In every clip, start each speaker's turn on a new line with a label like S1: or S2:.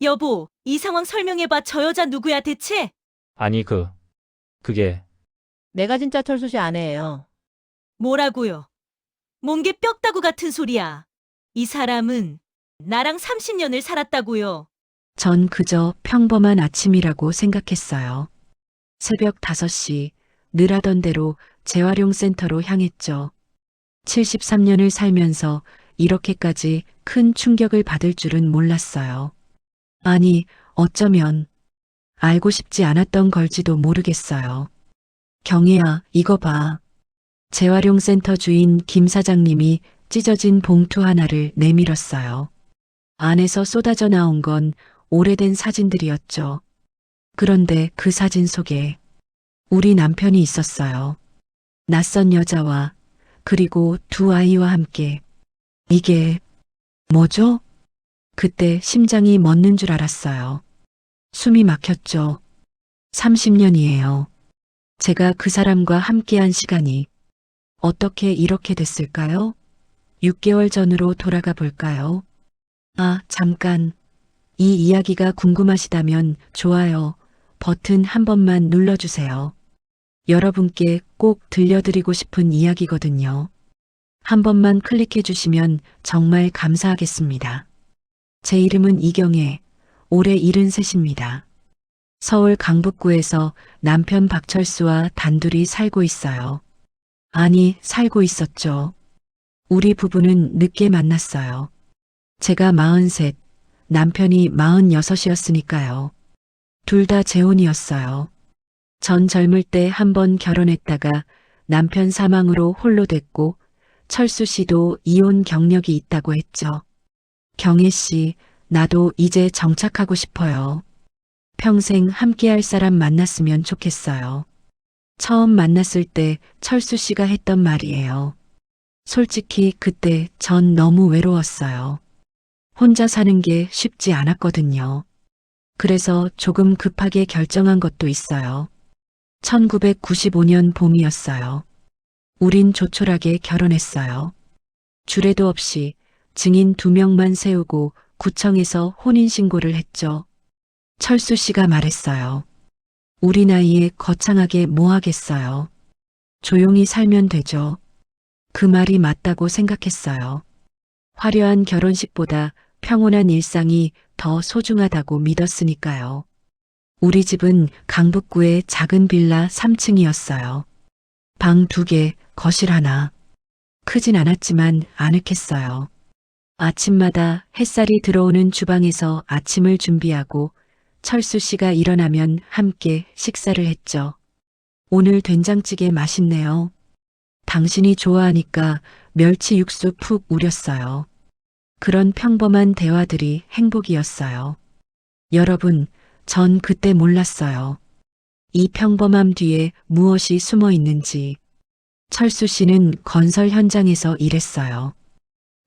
S1: 여보, 이 상황 설명해봐. 저 여자 누구야 대체?
S2: 아니, 그게,
S3: 내가 진짜 철수 씨 아내예요.
S1: 뭐라고요? 뭔 게 뼈다구 같은 소리야. 이 사람은 나랑 30년을 살았다고요.
S4: 전 그저 평범한 아침이라고 생각했어요. 새벽 5시 늘 하던 대로 재활용센터로 향했죠. 73년을 살면서 이렇게까지 큰 충격을 받을 줄은 몰랐어요. 아니, 어쩌면 알고 싶지 않았던 걸지도 모르겠어요. 경혜야, 이거 봐. 재활용센터 주인 김 사장님이 찢어진 봉투 하나를 내밀었어요. 안에서 쏟아져 나온 건 오래된 사진들이었죠. 그런데 그 사진 속에 우리 남편이 있었어요. 낯선 여자와 그리고 두 아이와 함께. 이게 뭐죠? 그때 심장이 멎는 줄 알았어요. 숨이 막혔죠. 30년이에요. 제가 그 사람과 함께한 시간이 어떻게 이렇게 됐을까요? 6개월 전으로 돌아가 볼까요? 아, 잠깐. 이 이야기가 궁금하시다면 좋아요 버튼 한 번만 눌러주세요. 여러분께 꼭 들려드리고 싶은 이야기거든요. 한 번만 클릭해 주시면 정말 감사하겠습니다. 제 이름은 이경혜, 올해 73입니다. 서울 강북구에서 남편 박철수와 단둘이 살고 있어요. 아니, 살고 있었죠. 우리 부부는 늦게 만났어요. 제가 43, 남편이 46이었으니까요. 둘 다 재혼이었어요. 전 젊을 때 한 번 결혼했다가 남편 사망으로 홀로 됐고 철수 씨도 이혼 경력이 있다고 했죠. 경혜 씨, 나도 이제 정착하고 싶어요. 평생 함께할 사람 만났으면 좋겠어요. 처음 만났을 때 철수 씨가 했던 말이에요. 솔직히 그때 전 너무 외로웠어요. 혼자 사는 게 쉽지 않았거든요. 그래서 조금 급하게 결정한 것도 있어요. 1995년 봄이었어요. 우린 조촐하게 결혼했어요. 주례도 없이 증인 2명만 세우고 구청에서 혼인신고를 했죠. 철수 씨가 말했어요. 우리 나이에 거창하게 뭐 하겠어요. 조용히 살면 되죠. 그 말이 맞다고 생각했어요. 화려한 결혼식보다 평온한 일상이 더 소중하다고 믿었으니까요. 우리 집은 강북구의 작은 빌라 3층이었어요. 방 2개, 거실 하나. 크진 않았지만 아늑했어요. 아침마다 햇살이 들어오는 주방에서 아침을 준비하고 철수 씨가 일어나면 함께 식사를 했죠. 오늘 된장찌개 맛있네요. 당신이 좋아하니까 멸치 육수 푹 우렸어요. 그런 평범한 대화들이 행복이었어요. 여러분, 전 그때 몰랐어요. 이 평범함 뒤에 무엇이 숨어 있는지. 철수 씨는 건설 현장에서 일했어요.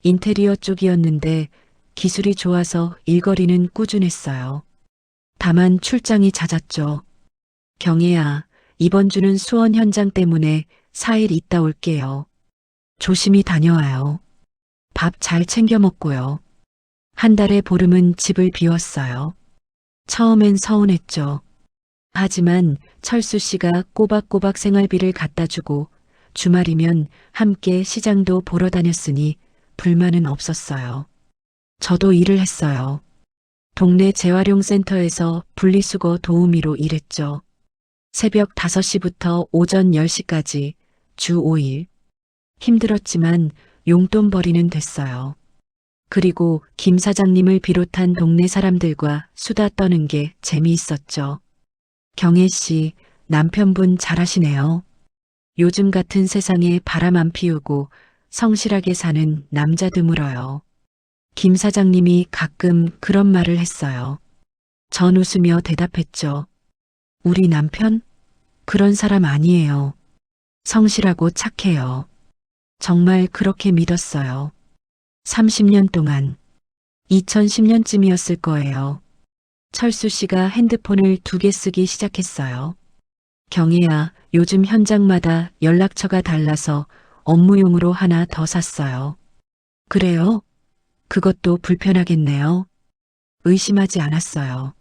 S4: 인테리어 쪽이었는데 기술이 좋아서 일거리는 꾸준했어요. 다만 출장이 잦았죠. 경혜야, 이번 주는 수원 현장 때문에 4일 있다 올게요. 조심히 다녀와요. 밥 잘 챙겨 먹고요. 한 달의 보름은 집을 비웠어요. 처음엔 서운했죠. 하지만 철수 씨가 꼬박꼬박 생활비를 갖다 주고 주말이면 함께 시장도 보러 다녔으니 불만은 없었어요. 저도 일을 했어요. 동네 재활용센터에서 분리수거 도우미로 일했죠. 새벽 5시부터 오전 10시까지 주 5일. 힘들었지만 용돈벌이는 됐어요. 그리고 김 사장님을 비롯한 동네 사람들과 수다 떠는 게 재미있었죠. 경혜 씨, 남편분 잘하시네요. 요즘 같은 세상에 바람 안 피우고 성실하게 사는 남자 드물어요. 김 사장님이 가끔 그런 말을 했어요. 전 웃으며 대답했죠. 우리 남편? 그런 사람 아니에요. 성실하고 착해요. 정말 그렇게 믿었어요. 30년 동안. 2010년쯤이었을 거예요. 철수 씨가 핸드폰을 2개 쓰기 시작했어요. 경혜야, 요즘 현장마다 연락처가 달라서 업무용으로 하나 더 샀어요. 그래요? 그것도 불편하겠네요. 의심하지 않았어요.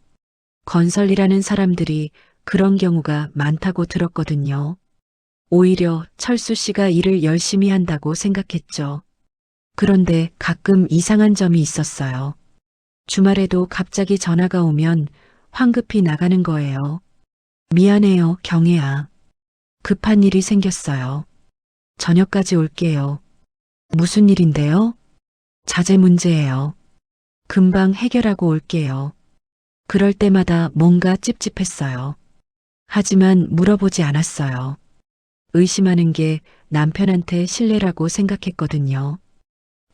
S4: 건설이라는 사람들이 그런 경우가 많다고 들었거든요. 오히려 철수 씨가 일을 열심히 한다고 생각했죠. 그런데 가끔 이상한 점이 있었어요. 주말에도 갑자기 전화가 오면 황급히 나가는 거예요. 미안해요, 경혜야. 급한 일이 생겼어요. 저녁까지 올게요. 무슨 일인데요? 자재 문제예요. 금방 해결하고 올게요. 그럴 때마다 뭔가 찝찝했어요. 하지만 물어보지 않았어요. 의심하는 게 남편한테 신뢰라고 생각했거든요.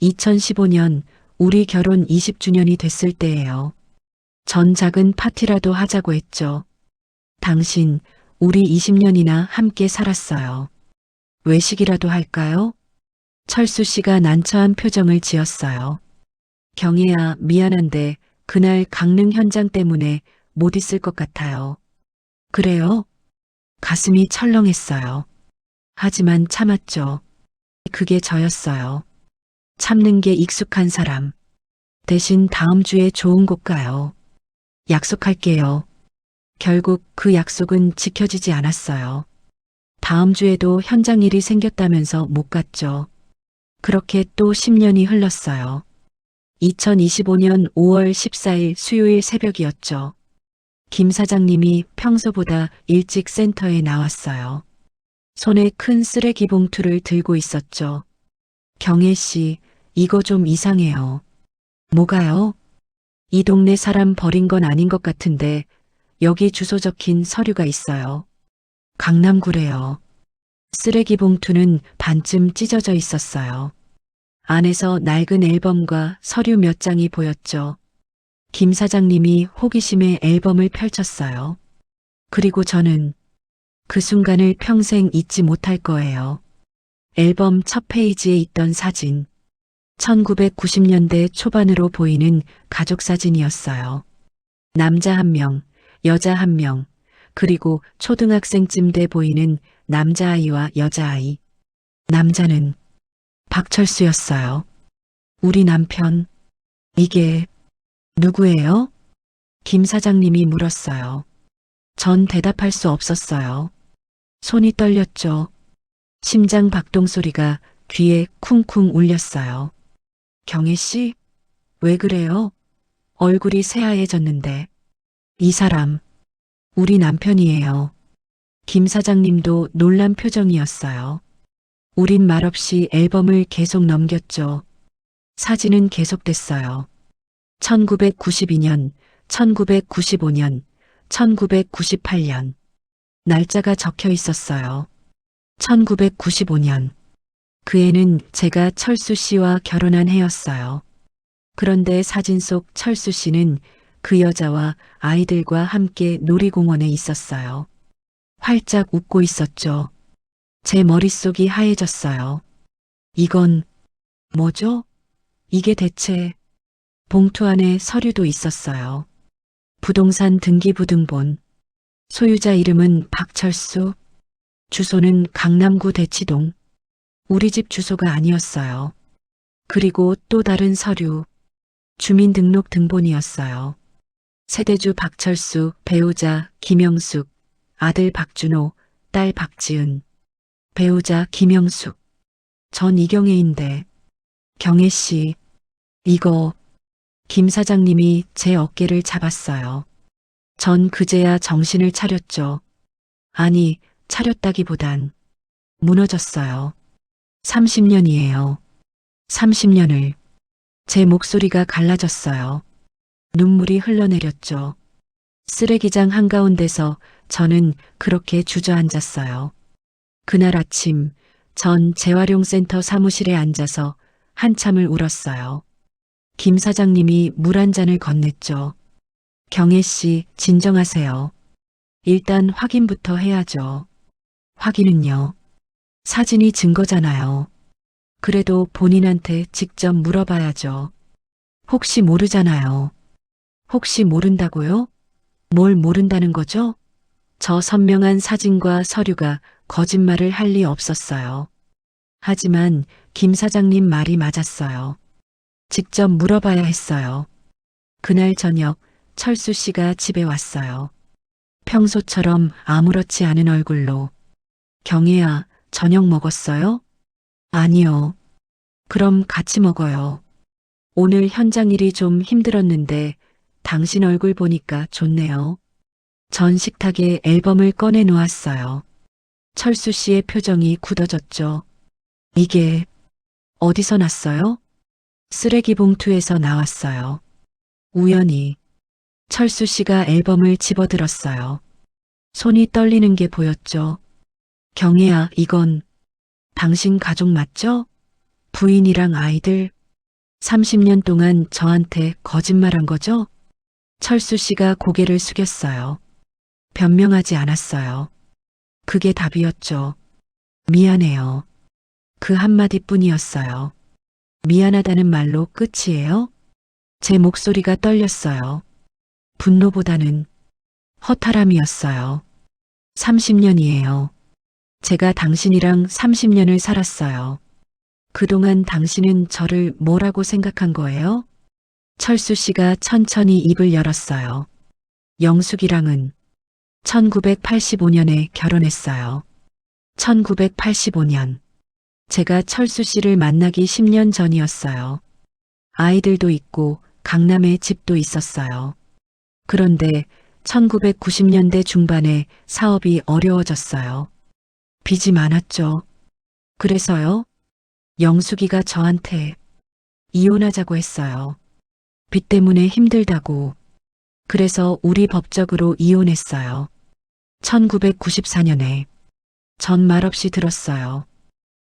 S4: 2015년 우리 결혼 20주년이 됐을 때예요. 전 작은 파티라도 하자고 했죠. 당신, 우리 20년이나 함께 살았어요. 외식이라도 할까요? 철수 씨가 난처한 표정을 지었어요. 경혜야, 미안한데 그날 강릉 현장 때문에 못 있을 것 같아요. 그래요? 가슴이 철렁했어요. 하지만 참았죠. 그게 저였어요. 참는 게 익숙한 사람. 대신 다음 주에 좋은 곳 가요. 약속할게요. 결국 그 약속은 지켜지지 않았어요. 다음 주에도 현장 일이 생겼다면서 못 갔죠. 그렇게 또 10년이 흘렀어요. 2025년 5월 14일 수요일 새벽이었죠. 김 사장님이 평소보다 일찍 센터에 나왔어요. 손에 큰 쓰레기 봉투를 들고 있었죠. 경혜 씨, 이거 좀 이상해요. 뭐가요? 이 동네 사람 버린 건 아닌 것 같은데 여기 주소 적힌 서류가 있어요. 강남구래요. 쓰레기 봉투는 반쯤 찢어져 있었어요. 안에서 낡은 앨범과 서류 몇 장이 보였죠. 김 사장님이 호기심에 앨범을 펼쳤어요. 그리고 저는 그 순간을 평생 잊지 못할 거예요. 앨범 첫 페이지에 있던 사진. 1990년대 초반으로 보이는 가족 사진이었어요. 남자 한 명, 여자 한 명, 그리고 초등학생쯤 돼 보이는 남자아이와 여자아이. 남자는 박철수였어요. 우리 남편. 이게 누구예요? 김 사장님이 물었어요. 전 대답할 수 없었어요. 손이 떨렸죠. 심장 박동 소리가 귀에 쿵쿵 울렸어요. 경혜 씨? 왜 그래요? 얼굴이 새하얘졌는데. 이 사람, 우리 남편이에요. 김 사장님도 놀란 표정이었어요. 우린 말없이 앨범을 계속 넘겼죠. 사진은 계속됐어요. 1992년, 1995년, 1998년. 날짜가 적혀 있었어요. 1995년. 그 해는 제가 철수 씨와 결혼한 해였어요. 그런데 사진 속 철수 씨는 그 여자와 아이들과 함께 놀이공원에 있었어요. 활짝 웃고 있었죠. 제 머릿속이 하얘졌어요. 이건 뭐죠? 이게 대체 봉투 안에 서류도 있었어요. 부동산 등기부등본. 소유자 이름은 박철수. 주소는 강남구 대치동. 우리 집 주소가 아니었어요. 그리고 또 다른 서류. 주민등록 등본이었어요. 세대주 박철수, 배우자 김영숙, 아들 박준호, 딸 박지은. 배우자 김영숙. 전 이경혜인데. 경혜 씨, 이거. 김 사장님이 제 어깨를 잡았어요. 전 그제야 정신을 차렸죠. 아니, 차렸다기보단 무너졌어요. 30년이에요. 30년을. 제 목소리가 갈라졌어요. 눈물이 흘러내렸죠. 쓰레기장 한가운데서 저는 그렇게 주저앉았어요. 그날 아침 전 재활용센터 사무실에 앉아서 한참을 울었어요. 김 사장님이 물 한 잔을 건넸죠. 경혜 씨, 진정하세요. 일단 확인부터 해야죠. 확인은요? 사진이 증거잖아요. 그래도 본인한테 직접 물어봐야죠. 혹시 모르잖아요. 혹시 모른다고요? 뭘 모른다는 거죠? 저 선명한 사진과 서류가 거짓말을 할 리 없었어요. 하지만 김 사장님 말이 맞았어요. 직접 물어봐야 했어요. 그날 저녁 철수 씨가 집에 왔어요. 평소처럼 아무렇지 않은 얼굴로. 경혜야, 저녁 먹었어요? 아니요. 그럼 같이 먹어요. 오늘 현장 일이 좀 힘들었는데 당신 얼굴 보니까 좋네요. 전 식탁에 앨범을 꺼내 놓았어요. 철수 씨의 표정이 굳어졌죠. 이게 어디서 났어요? 쓰레기 봉투에서 나왔어요. 우연히. 철수 씨가 앨범을 집어들었어요. 손이 떨리는 게 보였죠. 경혜야, 이건 당신 가족 맞죠? 부인이랑 아이들. 30년 동안 저한테 거짓말한 거죠? 철수 씨가 고개를 숙였어요. 변명하지 않았어요. 그게 답이었죠. 미안해요. 그 한마디뿐이었어요. 미안하다는 말로 끝이에요? 제 목소리가 떨렸어요. 분노보다는 허탈함이었어요. 30년이에요. 제가 당신이랑 30년을 살았어요. 그동안 당신은 저를 뭐라고 생각한 거예요? 철수 씨가 천천히 입을 열었어요. 영숙이랑은 1985년에 결혼했어요. 1985년. 제가 철수 씨를 만나기 10년 전이었어요. 아이들도 있고 강남에 집도 있었어요. 그런데 1990년대 중반에 사업이 어려워졌어요. 빚이 많았죠. 그래서요? 영숙이가 저한테 이혼하자고 했어요. 빚 때문에 힘들다고. 그래서 우리 법적으로 이혼했어요. 1994년에. 전 말없이 들었어요.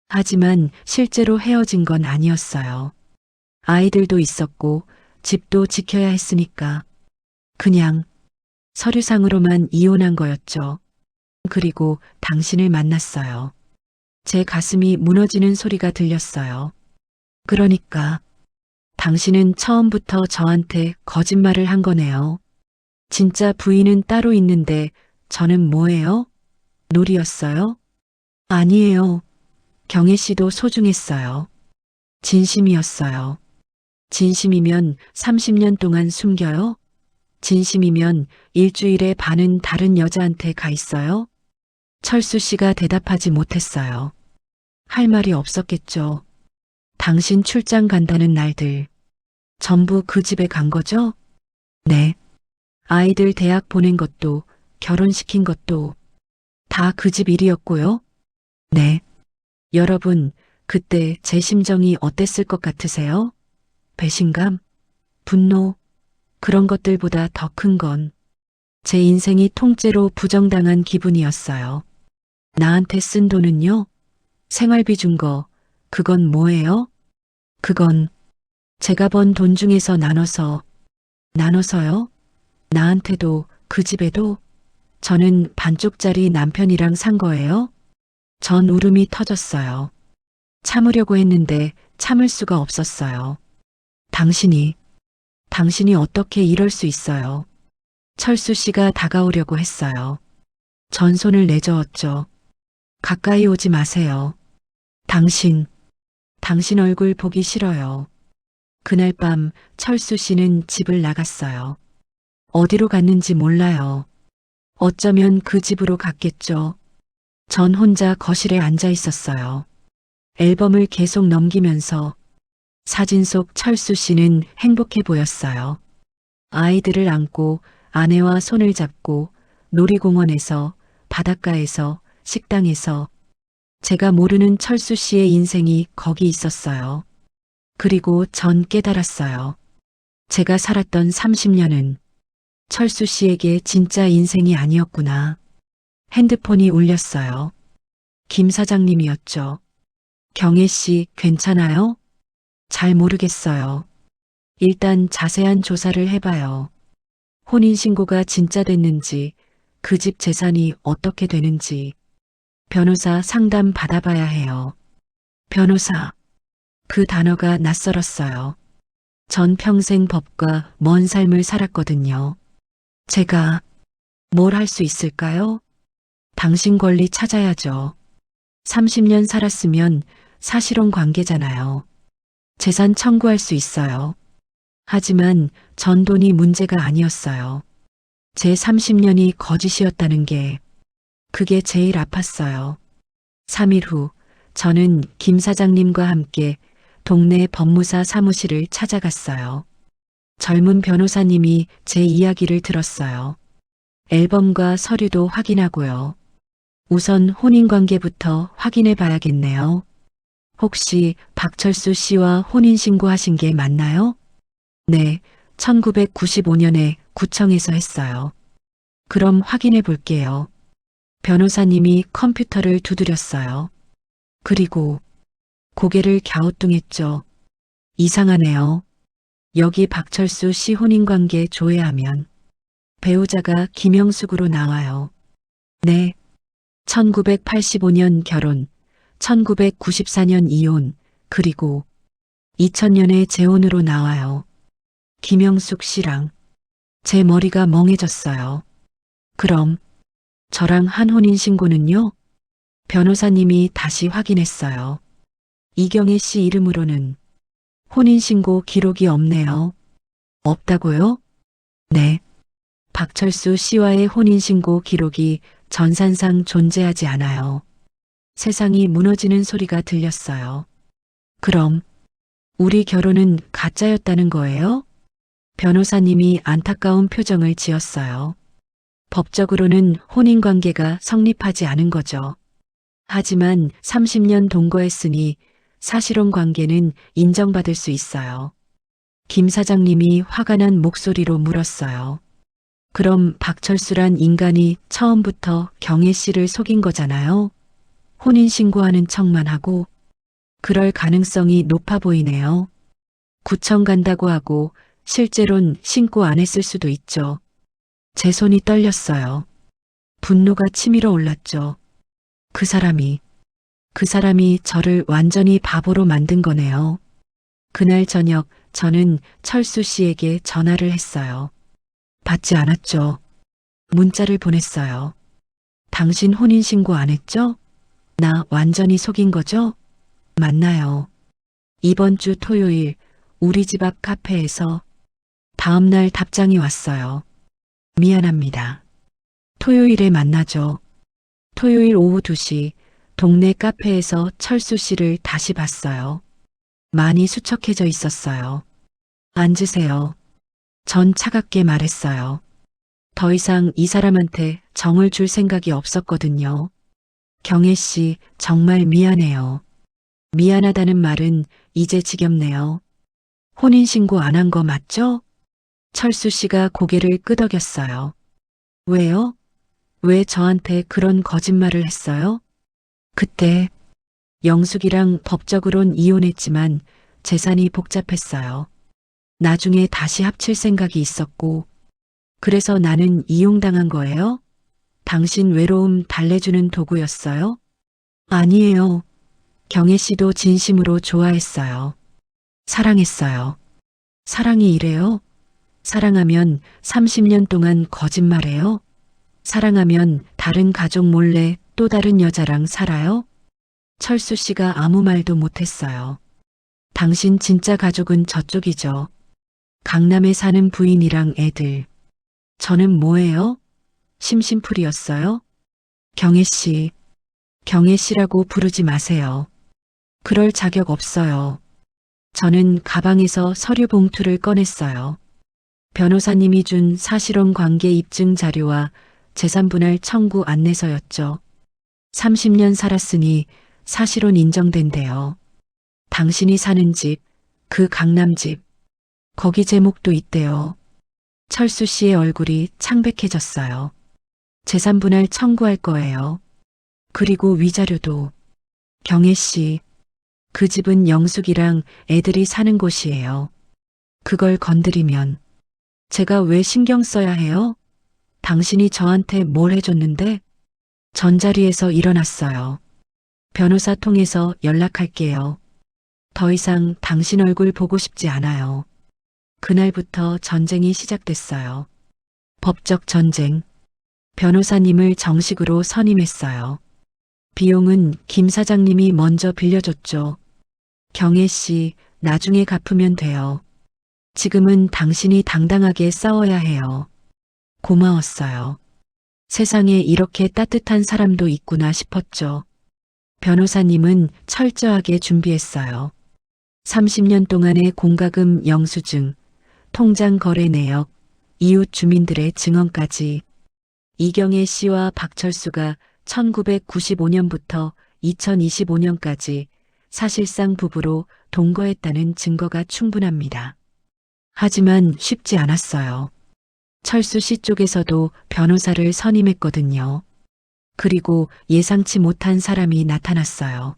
S4: 하지만 실제로 헤어진 건 아니었어요. 아이들도 있었고 집도 지켜야 했으니까. 그냥 서류상으로만 이혼한 거였죠. 그리고 당신을 만났어요. 제 가슴이 무너지는 소리가 들렸어요. 그러니까 당신은 처음부터 저한테 거짓말을 한 거네요. 진짜 부인은 따로 있는데 저는 뭐예요? 놀이였어요? 아니에요. 경혜 씨도 소중했어요. 진심이었어요. 진심이면 30년 동안 숨겨요? 진심이면 일주일에 반은 다른 여자한테 가 있어요? 철수 씨가 대답하지 못했어요. 할 말이 없었겠죠. 당신 출장 간다는 날들. 전부 그 집에 간 거죠? 네. 아이들 대학 보낸 것도, 결혼시킨 것도 다 그 집 일이었고요? 네. 여러분, 그때 제 심정이 어땠을 것 같으세요? 배신감? 분노? 그런 것들보다 더 큰 건 제 인생이 통째로 부정당한 기분이었어요. 나한테 쓴 돈은요? 생활비 준 거, 그건 뭐예요? 그건 제가 번 돈 중에서 나눠서요? 나한테도 그 집에도 저는 반쪽짜리 남편이랑 산 거예요? 전 울음이 터졌어요. 참으려고 했는데 참을 수가 없었어요. 당신이 어떻게 이럴 수 있어요? 철수 씨가 다가오려고 했어요. 전 손을 내저었죠. 가까이 오지 마세요. 당신 얼굴 보기 싫어요. 그날 밤 철수 씨는 집을 나갔어요. 어디로 갔는지 몰라요. 어쩌면 그 집으로 갔겠죠. 전 혼자 거실에 앉아 있었어요. 앨범을 계속 넘기면서 사진 속 철수 씨는 행복해 보였어요. 아이들을 안고 아내와 손을 잡고 놀이공원에서, 바닷가에서, 식당에서 제가 모르는 철수 씨의 인생이 거기 있었어요. 그리고 전 깨달았어요. 제가 살았던 30년은 철수 씨에게 진짜 인생이 아니었구나. 핸드폰이 울렸어요. 김 사장님이었죠. 경혜 씨, 괜찮아요? 잘 모르겠어요. 일단 자세한 조사를 해봐요. 혼인신고가 진짜 됐는지, 그 집 재산이 어떻게 되는지, 변호사 상담 받아봐야 해요. 변호사. 그 단어가 낯설었어요. 전 평생 법과 먼 삶을 살았거든요. 제가 뭘 할 수 있을까요? 당신 권리 찾아야죠. 30년 살았으면 사실혼 관계잖아요. 재산 청구할 수 있어요. 하지만 전 돈이 문제가 아니었어요. 제 30년이 거짓이었다는 게 그게 제일 아팠어요. 3일 후 저는 김 사장님과 함께 동네 법무사 사무실을 찾아갔어요. 젊은 변호사님이 제 이야기를 들었어요. 앨범과 서류도 확인하고요. 우선 혼인관계부터 확인해 봐야겠네요. 혹시 박철수 씨와 혼인신고하신 게 맞나요? 네, 1995년에 구청에서 했어요. 그럼 확인해 볼게요. 변호사님이 컴퓨터를 두드렸어요. 그리고 고개를 갸우뚱했죠. 이상하네요. 여기 박철수 씨 혼인관계 조회하면 배우자가 김영숙으로 나와요. 네. 1985년 결혼, 1994년 이혼, 그리고 2000년에 재혼으로 나와요. 김영숙 씨랑. 제 머리가 멍해졌어요. 그럼 저랑 한 혼인신고는요? 변호사님이 다시 확인했어요. 이경애 씨 이름으로는 혼인신고 기록이 없네요. 없다고요? 네. 박철수 씨와의 혼인신고 기록이 전산상 존재하지 않아요. 세상이 무너지는 소리가 들렸어요. 그럼 우리 결혼은 가짜였다는 거예요? 변호사님이 안타까운 표정을 지었어요. 법적으로는 혼인관계가 성립하지 않은 거죠. 하지만 30년 동거했으니 사실혼 관계는 인정받을 수 있어요. 김 사장님이 화가 난 목소리로 물었어요. 그럼 박철수란 인간이 처음부터 경혜 씨를 속인 거잖아요. 혼인신고하는 척만 하고 그럴 가능성이 높아 보이네요. 구청 간다고 하고 실제론 신고 안 했을 수도 있죠. 제 손이 떨렸어요. 분노가 치밀어 올랐죠. 그 사람이 저를 완전히 바보로 만든 거네요. 그날 저녁 저는 철수 씨에게 전화를 했어요. 받지 않았죠. 문자를 보냈어요. 당신 혼인신고 안 했죠? 나 완전히 속인 거죠? 맞나요? 이번 주 토요일 우리 집 앞 카페에서 다음날 답장이 왔어요. 미안합니다. 토요일에 만나죠. 토요일 오후 2시 동네 카페에서 철수 씨를 다시 봤어요. 많이 수척해져 있었어요. 앉으세요. 전 차갑게 말했어요. 더 이상 이 사람한테 정을 줄 생각이 없었거든요. 경혜 씨, 정말 미안해요. 미안하다는 말은 이제 지겹네요. 혼인신고 안 한 거 맞죠? 철수 씨가 고개를 끄덕였어요. 왜요? 왜 저한테 그런 거짓말을 했어요? 그때 영숙이랑 법적으론 이혼했지만 재산이 복잡했어요. 나중에 다시 합칠 생각이 있었고, 그래서 나는 이용당한 거예요? 당신 외로움 달래주는 도구였어요? 아니에요. 경혜 씨도 진심으로 좋아했어요. 사랑했어요. 사랑이 이래요? 사랑하면 30년 동안 거짓말해요? 사랑하면 다른 가족 몰래 또 다른 여자랑 살아요? 철수 씨가 아무 말도 못했어요. 당신 진짜 가족은 저쪽이죠. 강남에 사는 부인이랑 애들. 저는 뭐예요? 심심풀이였어요? 경혜 씨라고 부르지 마세요. 그럴 자격 없어요. 저는 가방에서 서류 봉투를 꺼냈어요. 변호사님이 준 사실혼 관계 입증 자료와 재산분할 청구 안내서였죠. 30년 살았으니 사실혼 인정된대요. 당신이 사는 집, 그 강남집, 거기 제목도 있대요. 철수 씨의 얼굴이 창백해졌어요. 재산분할 청구할 거예요. 그리고 위자료도. 경혜 씨, 그 집은 영숙이랑 애들이 사는 곳이에요. 그걸 건드리면 제가 왜 신경 써야 해요? 당신이 저한테 뭘 해줬는데? 전자리에서 일어났어요. 변호사 통해서 연락할게요. 더 이상 당신 얼굴 보고 싶지 않아요. 그날부터 전쟁이 시작됐어요. 법적 전쟁. 변호사님을 정식으로 선임했어요. 비용은 김 사장님이 먼저 빌려줬죠. 경혜 씨, 나중에 갚으면 돼요. 지금은 당신이 당당하게 싸워야 해요. 고마웠어요. 세상에 이렇게 따뜻한 사람도 있구나 싶었죠. 변호사님은 철저하게 준비했어요. 30년 동안의 공과금 영수증, 통장 거래 내역, 이웃 주민들의 증언까지. 이경혜 씨와 박철수가 1995년부터 2025년까지 사실상 부부로 동거했다는 증거가 충분합니다. 하지만 쉽지 않았어요. 철수 씨 쪽에서도 변호사를 선임했거든요. 그리고 예상치 못한 사람이 나타났어요.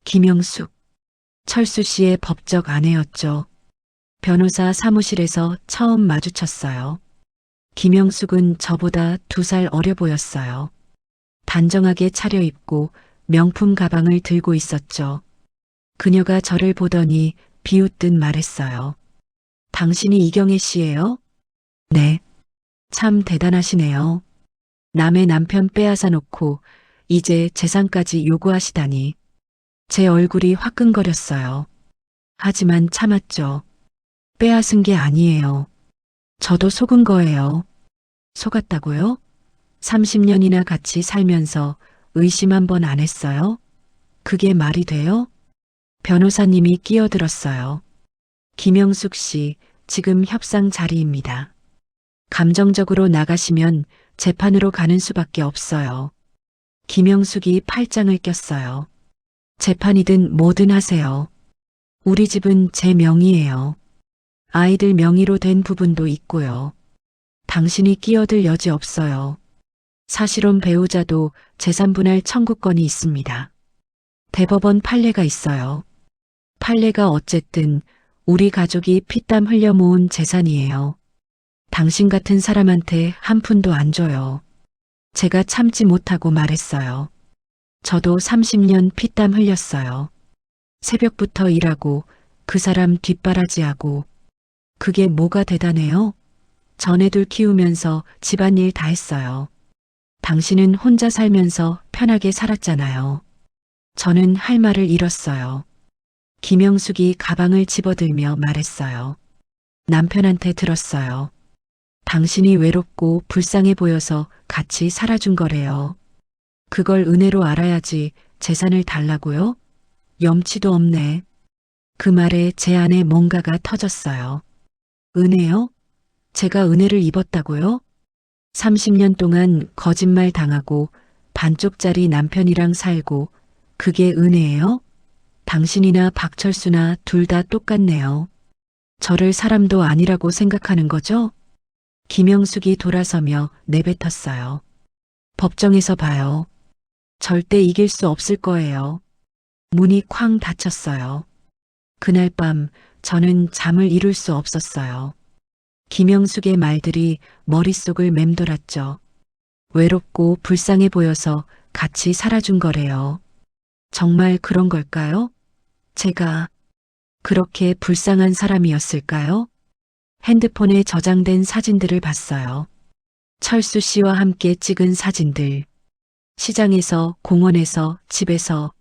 S4: 김영숙, 철수 씨의 법적 아내였죠. 변호사 사무실에서 처음 마주쳤어요. 김영숙은 저보다 2살 어려 보였어요. 단정하게 차려입고 명품 가방을 들고 있었죠. 그녀가 저를 보더니 비웃듯 말했어요. 당신이 이경혜 씨예요? 네. 참 대단하시네요. 남의 남편 빼앗아 놓고 이제 재산까지 요구하시다니. 제 얼굴이 화끈거렸어요. 하지만 참았죠. 빼앗은 게 아니에요. 저도 속은 거예요. 속았다고요? 30년이나 같이 살면서 의심 한 번 안 했어요? 그게 말이 돼요? 변호사님이 끼어들었어요. 김영숙 씨, 지금 협상 자리입니다. 감정적으로 나가시면 재판으로 가는 수밖에 없어요. 김영숙이 팔짱을 꼈어요. 재판이든 뭐든 하세요. 우리 집은 제 명의예요. 아이들 명의로 된 부분도 있고요. 당신이 끼어들 여지 없어요. 사실혼 배우자도 재산분할 청구권이 있습니다. 대법원 판례가 있어요. 판례가 어쨌든 우리 가족이 피땀 흘려 모은 재산이에요. 당신 같은 사람한테 한 푼도 안 줘요. 제가 참지 못하고 말했어요. 저도 30년 피땀 흘렸어요. 새벽부터 일하고 그 사람 뒷바라지하고. 그게 뭐가 대단해요? 전애들 키우면서 집안일 다 했어요. 당신은 혼자 살면서 편하게 살았잖아요. 저는 할 말을 잃었어요. 김영숙이 가방을 집어들며 말했어요. 남편한테 들었어요. 당신이 외롭고 불쌍해 보여서 같이 살아준 거래요. 그걸 은혜로 알아야지 재산을 달라고요? 염치도 없네. 그 말에 제 안에 뭔가가 터졌어요. 은혜요? 제가 은혜를 입었다고요? 30년 동안 거짓말 당하고 반쪽짜리 남편이랑 살고 그게 은혜예요? 당신이나 박철수나 둘 다 똑같네요. 저를 사람도 아니라고 생각하는 거죠? 김영숙이 돌아서며 내뱉었어요. 법정에서 봐요. 절대 이길 수 없을 거예요. 문이 쾅 닫혔어요. 그날 밤 저는 잠을 이룰 수 없었어요. 김영숙의 말들이 머릿속을 맴돌았죠. 외롭고 불쌍해 보여서 같이 살아준 거래요. 정말 그런 걸까요? 제가 그렇게 불쌍한 사람이었을까요? 핸드폰에 저장된 사진들을 봤어요. 철수 씨와 함께 찍은 사진들. 시장에서, 공원에서, 집에서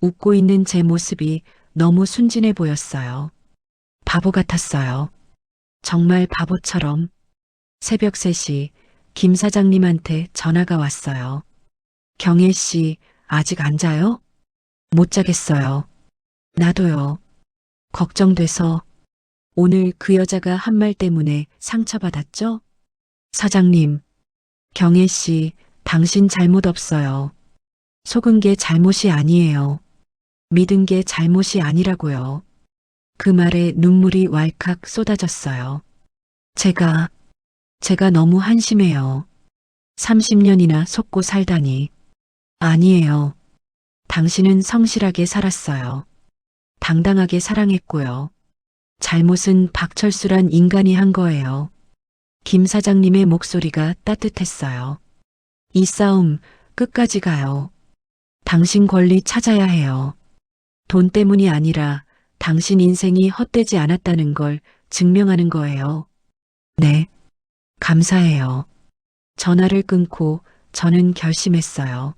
S4: 웃고 있는 제 모습이 너무 순진해 보였어요. 바보 같았어요. 정말 바보처럼. 새벽 3시 김 사장님한테 전화가 왔어요. 경혜 씨 아직 안 자요? 못 자겠어요. 나도요. 걱정돼서. 오늘 그 여자가 한 말 때문에 상처받았죠? 사장님, 경혜 씨, 당신 잘못 없어요. 속은 게 잘못이 아니에요. 믿은 게 잘못이 아니라고요. 그 말에 눈물이 왈칵 쏟아졌어요. 제가 너무 한심해요. 30년이나 속고 살다니. 아니에요. 당신은 성실하게 살았어요. 당당하게 사랑했고요. 잘못은 박철수란 인간이 한 거예요. 김 사장님의 목소리가 따뜻했어요. 이 싸움 끝까지 가요. 당신 권리 찾아야 해요. 돈 때문이 아니라 당신 인생이 헛되지 않았다는 걸 증명하는 거예요. 네, 감사해요. 전화를 끊고 저는 결심했어요.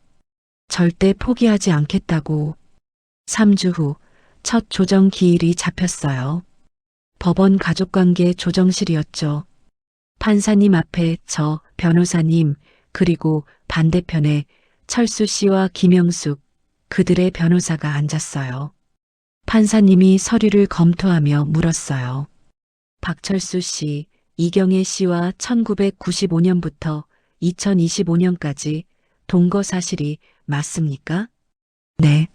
S4: 절대 포기하지 않겠다고. 3주 후 첫 조정 기일이 잡혔어요. 법원 가족관계 조정실이었죠. 판사님 앞에 저, 변호사님, 그리고 반대편에 철수 씨와 김영숙, 그들의 변호사가 앉았어요. 판사님이 서류를 검토하며 물었어요. 박철수 씨, 이경혜 씨와 1995년부터 2025년까지 동거 사실이 맞습니까? 네.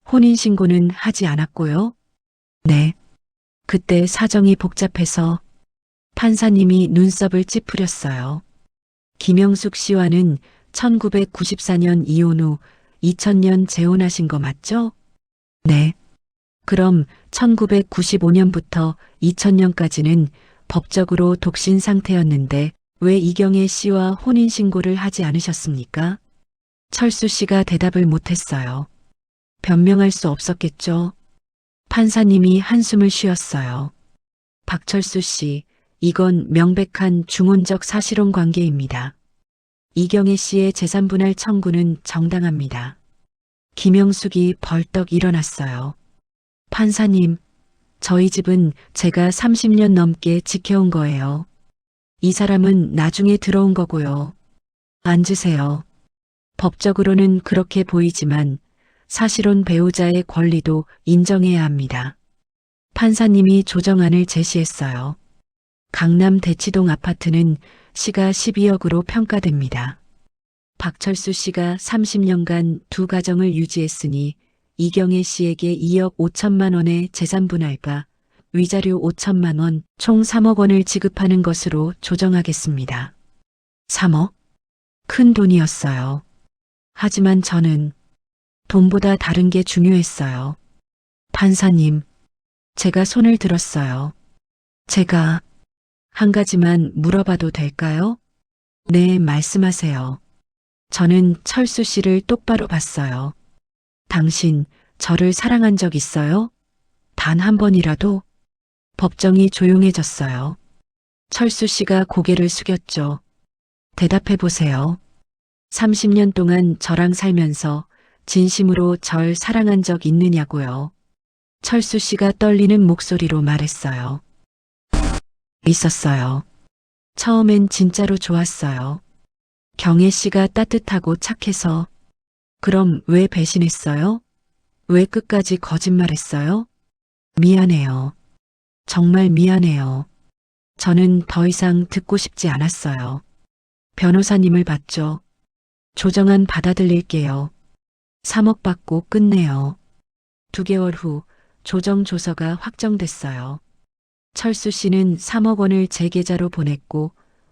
S4: 혼인신고는 하지 않았고요. 네. 그때 사정이 복잡해서 판사님이 눈썹을 찌푸렸어요. 김영숙 씨와는 1994년 이혼 후 2000년 재혼하신 거 맞죠? 네. 그럼 1995년부터 2000년까지는 법적으로 독신 상태였는데 왜 이경혜 씨와 혼인신고를 하지 않으셨습니까? 철수 씨가 대답을 못했어요. 변명할 수 없었겠죠. 판사님이 한숨을 쉬었어요. 박철수 씨, 이건 명백한 중혼적 사실혼 관계입니다. 이경혜 씨의 재산분할 청구는 정당합니다. 김영숙이 벌떡 일어났어요. 판사님, 저희 집은 제가 30년 넘게 지켜온 거예요. 이 사람은 나중에 들어온 거고요. 앉으세요. 법적으로는 그렇게 보이지만 사실혼 배우자의 권리도 인정해야 합니다. 판사님이 조정안을 제시했어요. 강남 대치동 아파트는 시가 12억으로 평가됩니다. 박철수 씨가 30년간 두 가정을 유지했으니 이경혜 씨에게 2억 5천만 원의 재산분할과 위자료 5천만 원, 총 3억 원을 지급하는 것으로 조정하겠습니다. 3억? 큰 돈이었어요. 하지만 저는 돈보다 다른 게 중요했어요. 판사님, 제가 손을 들었어요. 제가 한 가지만 물어봐도 될까요? 네, 말씀하세요. 저는 철수 씨를 똑바로 봤어요. 당신 저를 사랑한 적 있어요? 단 한 번이라도? 법정이 조용해졌어요. 철수 씨가 고개를 숙였죠. 대답해 보세요. 30년 동안 저랑 살면서 진심으로 절 사랑한 적 있느냐고요. 철수 씨가 떨리는 목소리로 말했어요. 있었어요. 처음엔 진짜로 좋았어요. 경혜 씨가 따뜻하고 착해서. 그럼 왜 배신했어요? 왜 끝까지 거짓말했어요? 미안해요. 정말 미안해요. 저는 더 이상 듣고 싶지 않았어요. 변호사님을 봤죠. 조정안 받아들일게요. 3억 받고 끝내요. 2개월 후 조정조서가 확정됐어요. 철수 씨는 3억 원을 제 계좌로 보냈고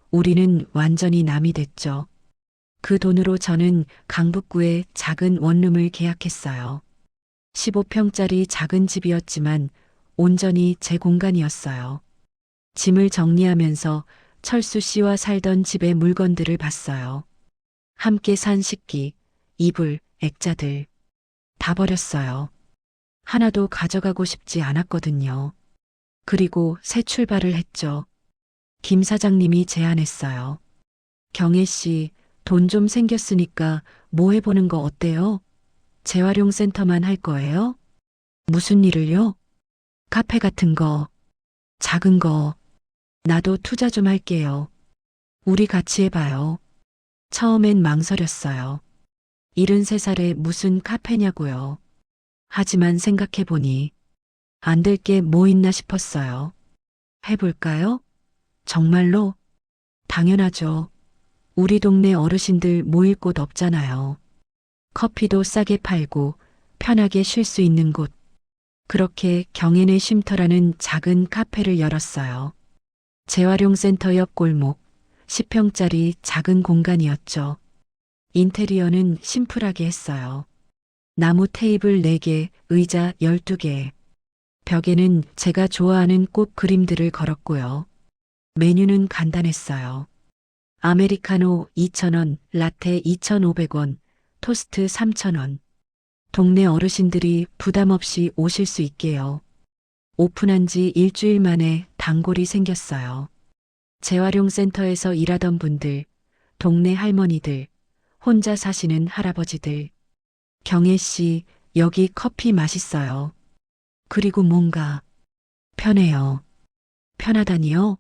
S4: 우리는 완전히 남이 됐죠. 그 돈으로 저는 강북구에 작은 원룸을 계약했어요. 15평짜리 작은 집이었지만 온전히 제 공간이었어요. 짐을 정리하면서 철수 씨와 살던 집의 물건들을 봤어요. 함께 산 식기, 이불, 액자들 다 버렸어요. 하나도 가져가고 싶지 않았거든요. 그리고 새 출발을 했죠. 김 사장님이 제안했어요. 경혜 씨, 돈 좀 생겼으니까 뭐 해보는 거 어때요? 재활용센터만 할 거예요? 무슨 일을요? 카페 같은 거, 작은 거. 나도 투자 좀 할게요. 우리 같이 해봐요. 처음엔 망설였어요. 73살에 무슨 카페냐고요. 하지만 생각해보니 안 될 게 뭐 있나 싶었어요. 해볼까요? 정말로? 당연하죠. 우리 동네 어르신들 모일 곳 없잖아요. 커피도 싸게 팔고 편하게 쉴 수 있는 곳. 그렇게 경인의 쉼터라는 작은 카페를 열었어요. 재활용센터 옆 골목, 10평짜리 작은 공간이었죠. 인테리어는 심플하게 했어요. 나무 테이블 4개, 의자 12개. 벽에는 제가 좋아하는 꽃 그림들을 걸었고요. 메뉴는 간단했어요. 아메리카노 2,000원, 라테 2,500원, 토스트 3,000원. 동네 어르신들이 부담 없이 오실 수 있게요. 오픈한 지 일주일 만에 단골이 생겼어요. 재활용센터에서 일하던 분들, 동네 할머니들, 혼자 사시는 할아버지들. 경혜 씨, 여기 커피 맛있어요. 그리고 뭔가 편해요. 편하다니요?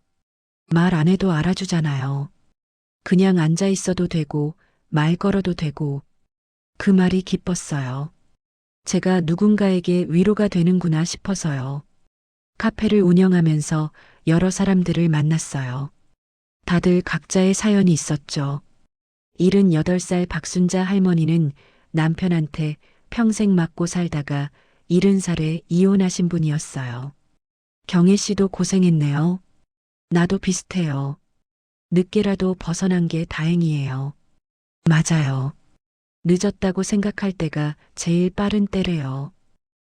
S4: 말 안 해도 알아주잖아요. 그냥 앉아 있어도 되고, 말 걸어도 되고, 그 말이 기뻤어요. 제가 누군가에게 위로가 되는구나 싶어서요. 카페를 운영하면서 여러 사람들을 만났어요. 다들 각자의 사연이 있었죠. 78살 박순자 할머니는 남편한테 평생 맞고 살다가 70살에 이혼하신 분이었어요. 경혜 씨도 고생했네요. 나도 비슷해요. 늦게라도 벗어난 게 다행이에요. 맞아요. 늦었다고 생각할 때가 제일 빠른 때래요.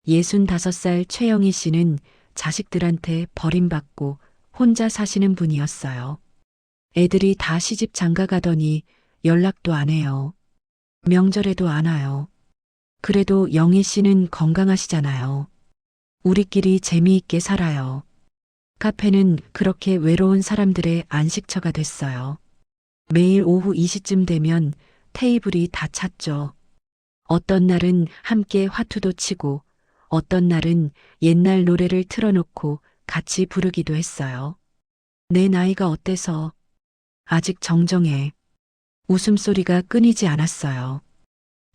S4: 65살 최영희 씨는 자식들한테 버림받고 혼자 사시는 분이었어요. 애들이 다 시집 장가 가더니 연락도 안 해요. 명절에도 안 와요. 그래도 영희 씨는 건강하시잖아요. 우리끼리 재미있게 살아요. 카페는 그렇게 외로운 사람들의 안식처가 됐어요. 매일 오후 2시쯤 되면 테이블이 다 찼죠. 어떤 날은 함께 화투도 치고 어떤 날은 옛날 노래를 틀어놓고 같이 부르기도 했어요. 내 나이가 어때서 아직 정정해. 웃음소리가 끊이지 않았어요.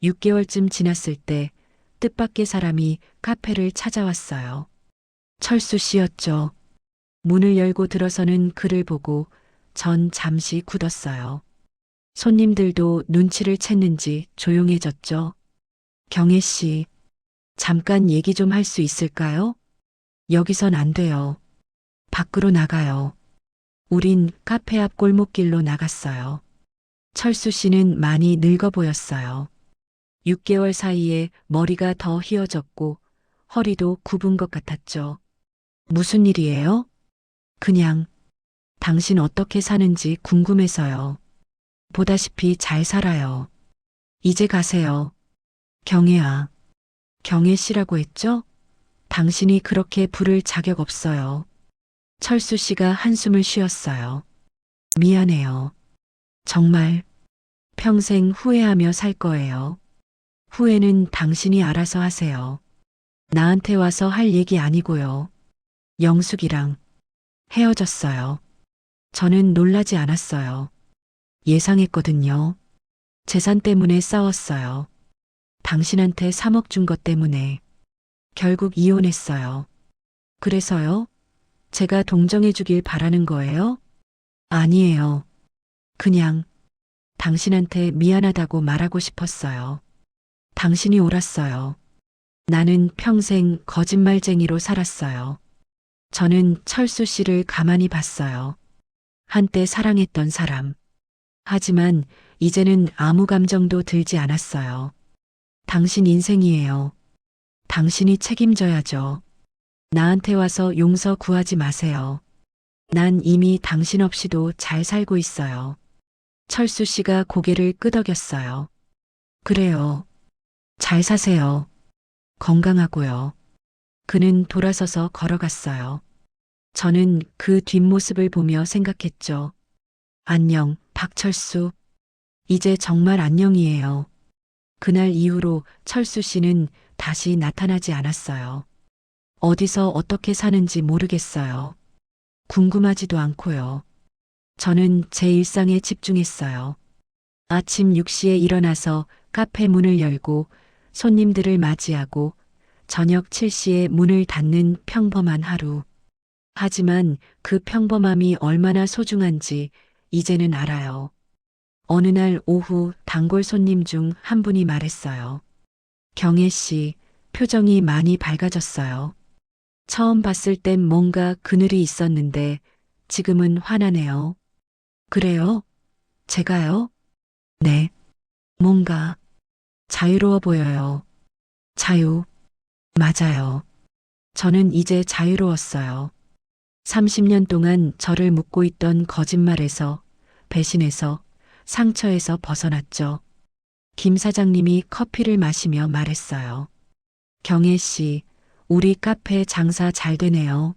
S4: 6개월쯤 지났을 때 뜻밖의 사람이 카페를 찾아왔어요. 철수 씨였죠. 문을 열고 들어서는 그를 보고 전 잠시 굳었어요. 손님들도 눈치를 챘는지 조용해졌죠. 경혜 씨, 잠깐 얘기 좀 할 수 있을까요? 여기선 안 돼요. 밖으로 나가요. 우린 카페 앞 골목길로 나갔어요. 철수 씨는 많이 늙어 보였어요. 6개월 사이에 머리가 더 휘어졌고 허리도 굽은 것 같았죠. 무슨 일이에요? 그냥 당신 어떻게 사는지 궁금해서요. 보다시피 잘 살아요. 이제 가세요. 경혜아. 경혜 씨라고 했죠? 당신이 그렇게 부를 자격 없어요. 철수 씨가 한숨을 쉬었어요. 미안해요. 정말 평생 후회하며 살 거예요. 후회는 당신이 알아서 하세요. 나한테 와서 할 얘기 아니고요. 영숙이랑 헤어졌어요. 저는 놀라지 않았어요. 예상했거든요. 재산 때문에 싸웠어요. 당신한테 3억 준 것 때문에 결국 이혼했어요. 그래서요? 제가 동정해 주길 바라는 거예요? 아니에요. 그냥 당신한테 미안하다고 말하고 싶었어요. 당신이 옳았어요. 나는 평생 거짓말쟁이로 살았어요. 저는 철수 씨를 가만히 봤어요. 한때 사랑했던 사람. 하지만 이제는 아무 감정도 들지 않았어요. 당신 인생이에요. 당신이 책임져야죠. 나한테 와서 용서 구하지 마세요. 난 이미 당신 없이도 잘 살고 있어요. 철수 씨가 고개를 끄덕였어요. 그래요. 잘 사세요. 건강하고요. 그는 돌아서서 걸어갔어요. 저는 그 뒷모습을 보며 생각했죠. 안녕, 박철수. 이제 정말 안녕이에요. 그날 이후로 철수 씨는 다시 나타나지 않았어요. 어디서 어떻게 사는지 모르겠어요. 궁금하지도 않고요. 저는 제 일상에 집중했어요. 아침 6시에 일어나서 카페 문을 열고 손님들을 맞이하고 저녁 7시에 문을 닫는 평범한 하루. 하지만 그 평범함이 얼마나 소중한지 이제는 알아요. 어느 날 오후 단골 손님 중 한 분이 말했어요. 경혜 씨, 표정이 많이 밝아졌어요. 처음 봤을 땐 뭔가 그늘이 있었는데 지금은 환하네요. 그래요? 제가요? 네. 뭔가 자유로워 보여요. 자유. 맞아요. 저는 이제 자유로웠어요. 30년 동안 저를 묶고 있던 거짓말에서, 배신에서, 상처에서 벗어났죠. 김 사장님이 커피를 마시며 말했어요. 경혜 씨, 우리 카페 장사 잘 되네요.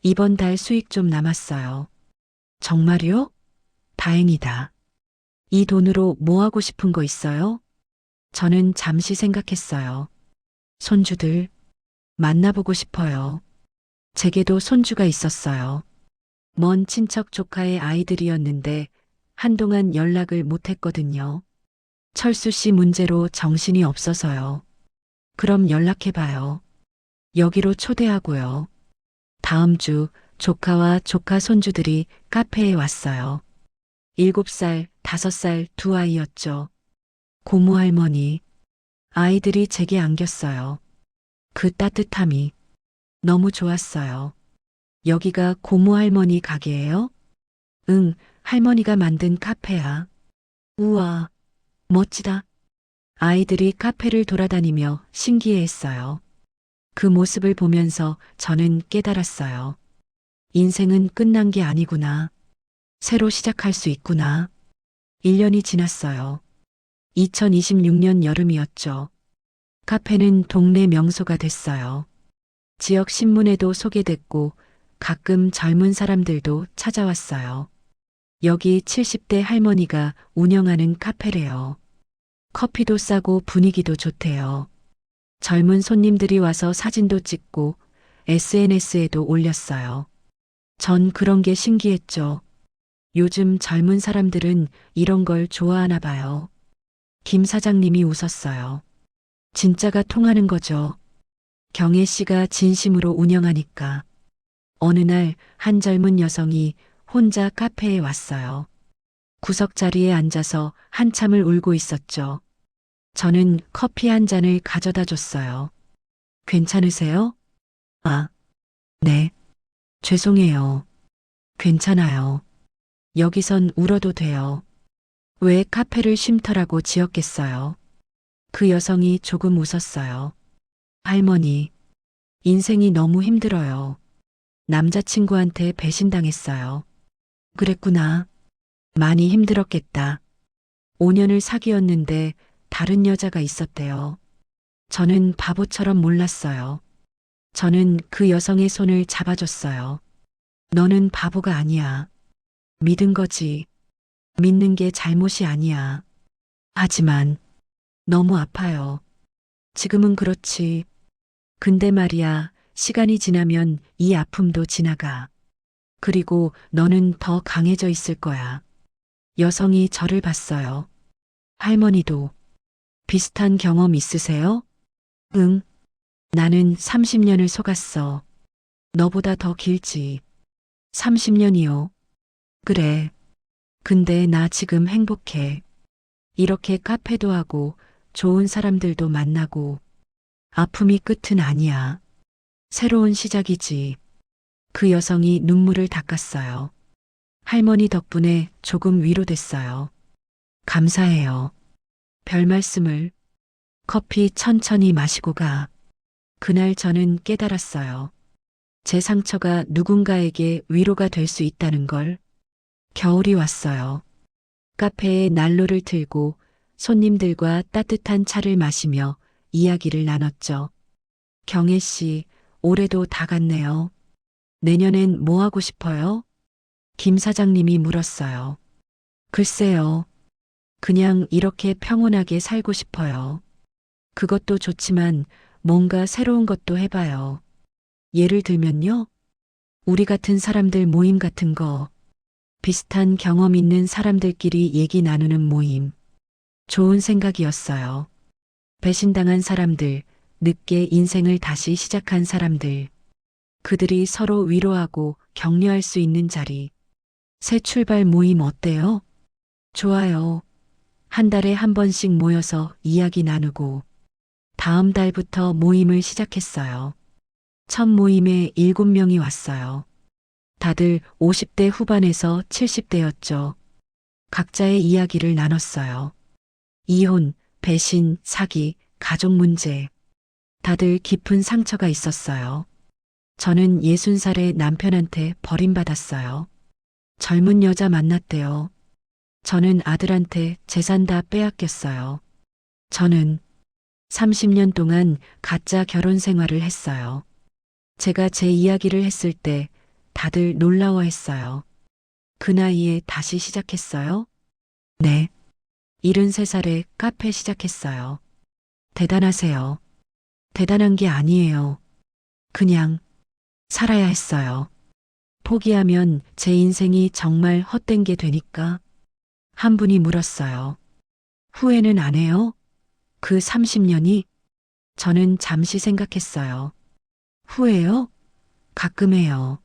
S4: 이번 달 수익 좀 남았어요. 정말요? 다행이다. 이 돈으로 뭐 하고 싶은 거 있어요? 저는 잠시 생각했어요. 손주들, 만나보고 싶어요. 제게도 손주가 있었어요. 먼 친척 조카의 아이들이었는데 한동안 연락을 못했거든요. 철수 씨 문제로 정신이 없어서요. 그럼 연락해봐요. 여기로 초대하고요. 다음 주 조카와 조카 손주들이 카페에 왔어요. 7살, 5살 두 아이였죠. 고모 할머니. 아이들이 제게 안겼어요. 그 따뜻함이 너무 좋았어요. 여기가 고모 할머니 가게예요? 응, 할머니가 만든 카페야. 우와, 멋지다. 아이들이 카페를 돌아다니며 신기해했어요. 그 모습을 보면서 저는 깨달았어요. 인생은 끝난 게 아니구나. 새로 시작할 수 있구나. 1년이 지났어요. 2026년 여름이었죠. 카페는 동네 명소가 됐어요. 지역 신문에도 소개됐고 가끔 젊은 사람들도 찾아왔어요. 여기 70대 할머니가 운영하는 카페래요. 커피도 싸고 분위기도 좋대요. 젊은 손님들이 와서 사진도 찍고 SNS에도 올렸어요. 전 그런 게 신기했죠. 요즘 젊은 사람들은 이런 걸 좋아하나 봐요. 김 사장님이 웃었어요. 진짜가 통하는 거죠. 경혜 씨가 진심으로 운영하니까. 어느 날 한 젊은 여성이 혼자 카페에 왔어요. 구석 자리에 앉아서 한참을 울고 있었죠. 저는 커피 한 잔을 가져다 줬어요. 괜찮으세요? 아, 네. 죄송해요. 괜찮아요. 여기선 울어도 돼요. 왜 카페를 쉼터라고 지었겠어요? 그 여성이 조금 웃었어요. 할머니, 인생이 너무 힘들어요. 남자친구한테 배신당했어요. 그랬구나. 많이 힘들었겠다. 5년을 사귀었는데 다른 여자가 있었대요. 저는 바보처럼 몰랐어요. 저는 그 여성의 손을 잡아줬어요. 너는 바보가 아니야. 믿은 거지. 믿는 게 잘못이 아니야. 하지만 너무 아파요. 지금은 그렇지. 근데 말이야, 시간이 지나면 이 아픔도 지나가. 그리고 너는 더 강해져 있을 거야. 여성이 저를 봤어요. 할머니도 비슷한 경험 있으세요? 응. 나는 30년을 속았어. 너보다 더 길지. 30년이요. 그래. 근데 나 지금 행복해. 이렇게 카페도 하고 좋은 사람들도 만나고 아픔이 끝은 아니야. 새로운 시작이지. 그 여성이 눈물을 닦았어요. 할머니 덕분에 조금 위로됐어요. 감사해요. 별 말씀을. 커피 천천히 마시고 가. 그날 저는 깨달았어요. 제 상처가 누군가에게 위로가 될 수 있다는 걸. 겨울이 왔어요. 카페에 난로를 틀고 손님들과 따뜻한 차를 마시며 이야기를 나눴죠. 경혜 씨, 올해도 다 갔네요. 내년엔 뭐 하고 싶어요? 김 사장님이 물었어요. 글쎄요. 그냥 이렇게 평온하게 살고 싶어요. 그것도 좋지만 뭔가 새로운 것도 해봐요. 예를 들면요. 우리 같은 사람들 모임 같은 거. 비슷한 경험 있는 사람들끼리 얘기 나누는 모임. 좋은 생각이었어요. 배신당한 사람들, 늦게 인생을 다시 시작한 사람들. 그들이 서로 위로하고 격려할 수 있는 자리. 새 출발 모임 어때요? 좋아요. 한 달에 한 번씩 모여서 이야기 나누고. 다음 달부터 모임을 시작했어요. 첫 모임에 7명이 왔어요. 다들 50대 후반에서 70대였죠. 각자의 이야기를 나눴어요. 이혼, 배신, 사기, 가족 문제. 다들 깊은 상처가 있었어요. 저는 60살의 남편한테 버림받았어요. 젊은 여자 만났대요. 저는 아들한테 재산 다 빼앗겼어요. 저는 30년 동안 가짜 결혼 생활을 했어요. 제가 제 이야기를 했을 때 다들 놀라워했어요. 그 나이에 다시 시작했어요? 네. 73살에 카페 시작했어요. 대단하세요. 대단한 게 아니에요. 그냥 살아야 했어요. 포기하면 제 인생이 정말 헛된 게 되니까? 한 분이 물었어요. 후회는 안 해요? 그 30년이? 저는 잠시 생각했어요. 후회요? 가끔 해요.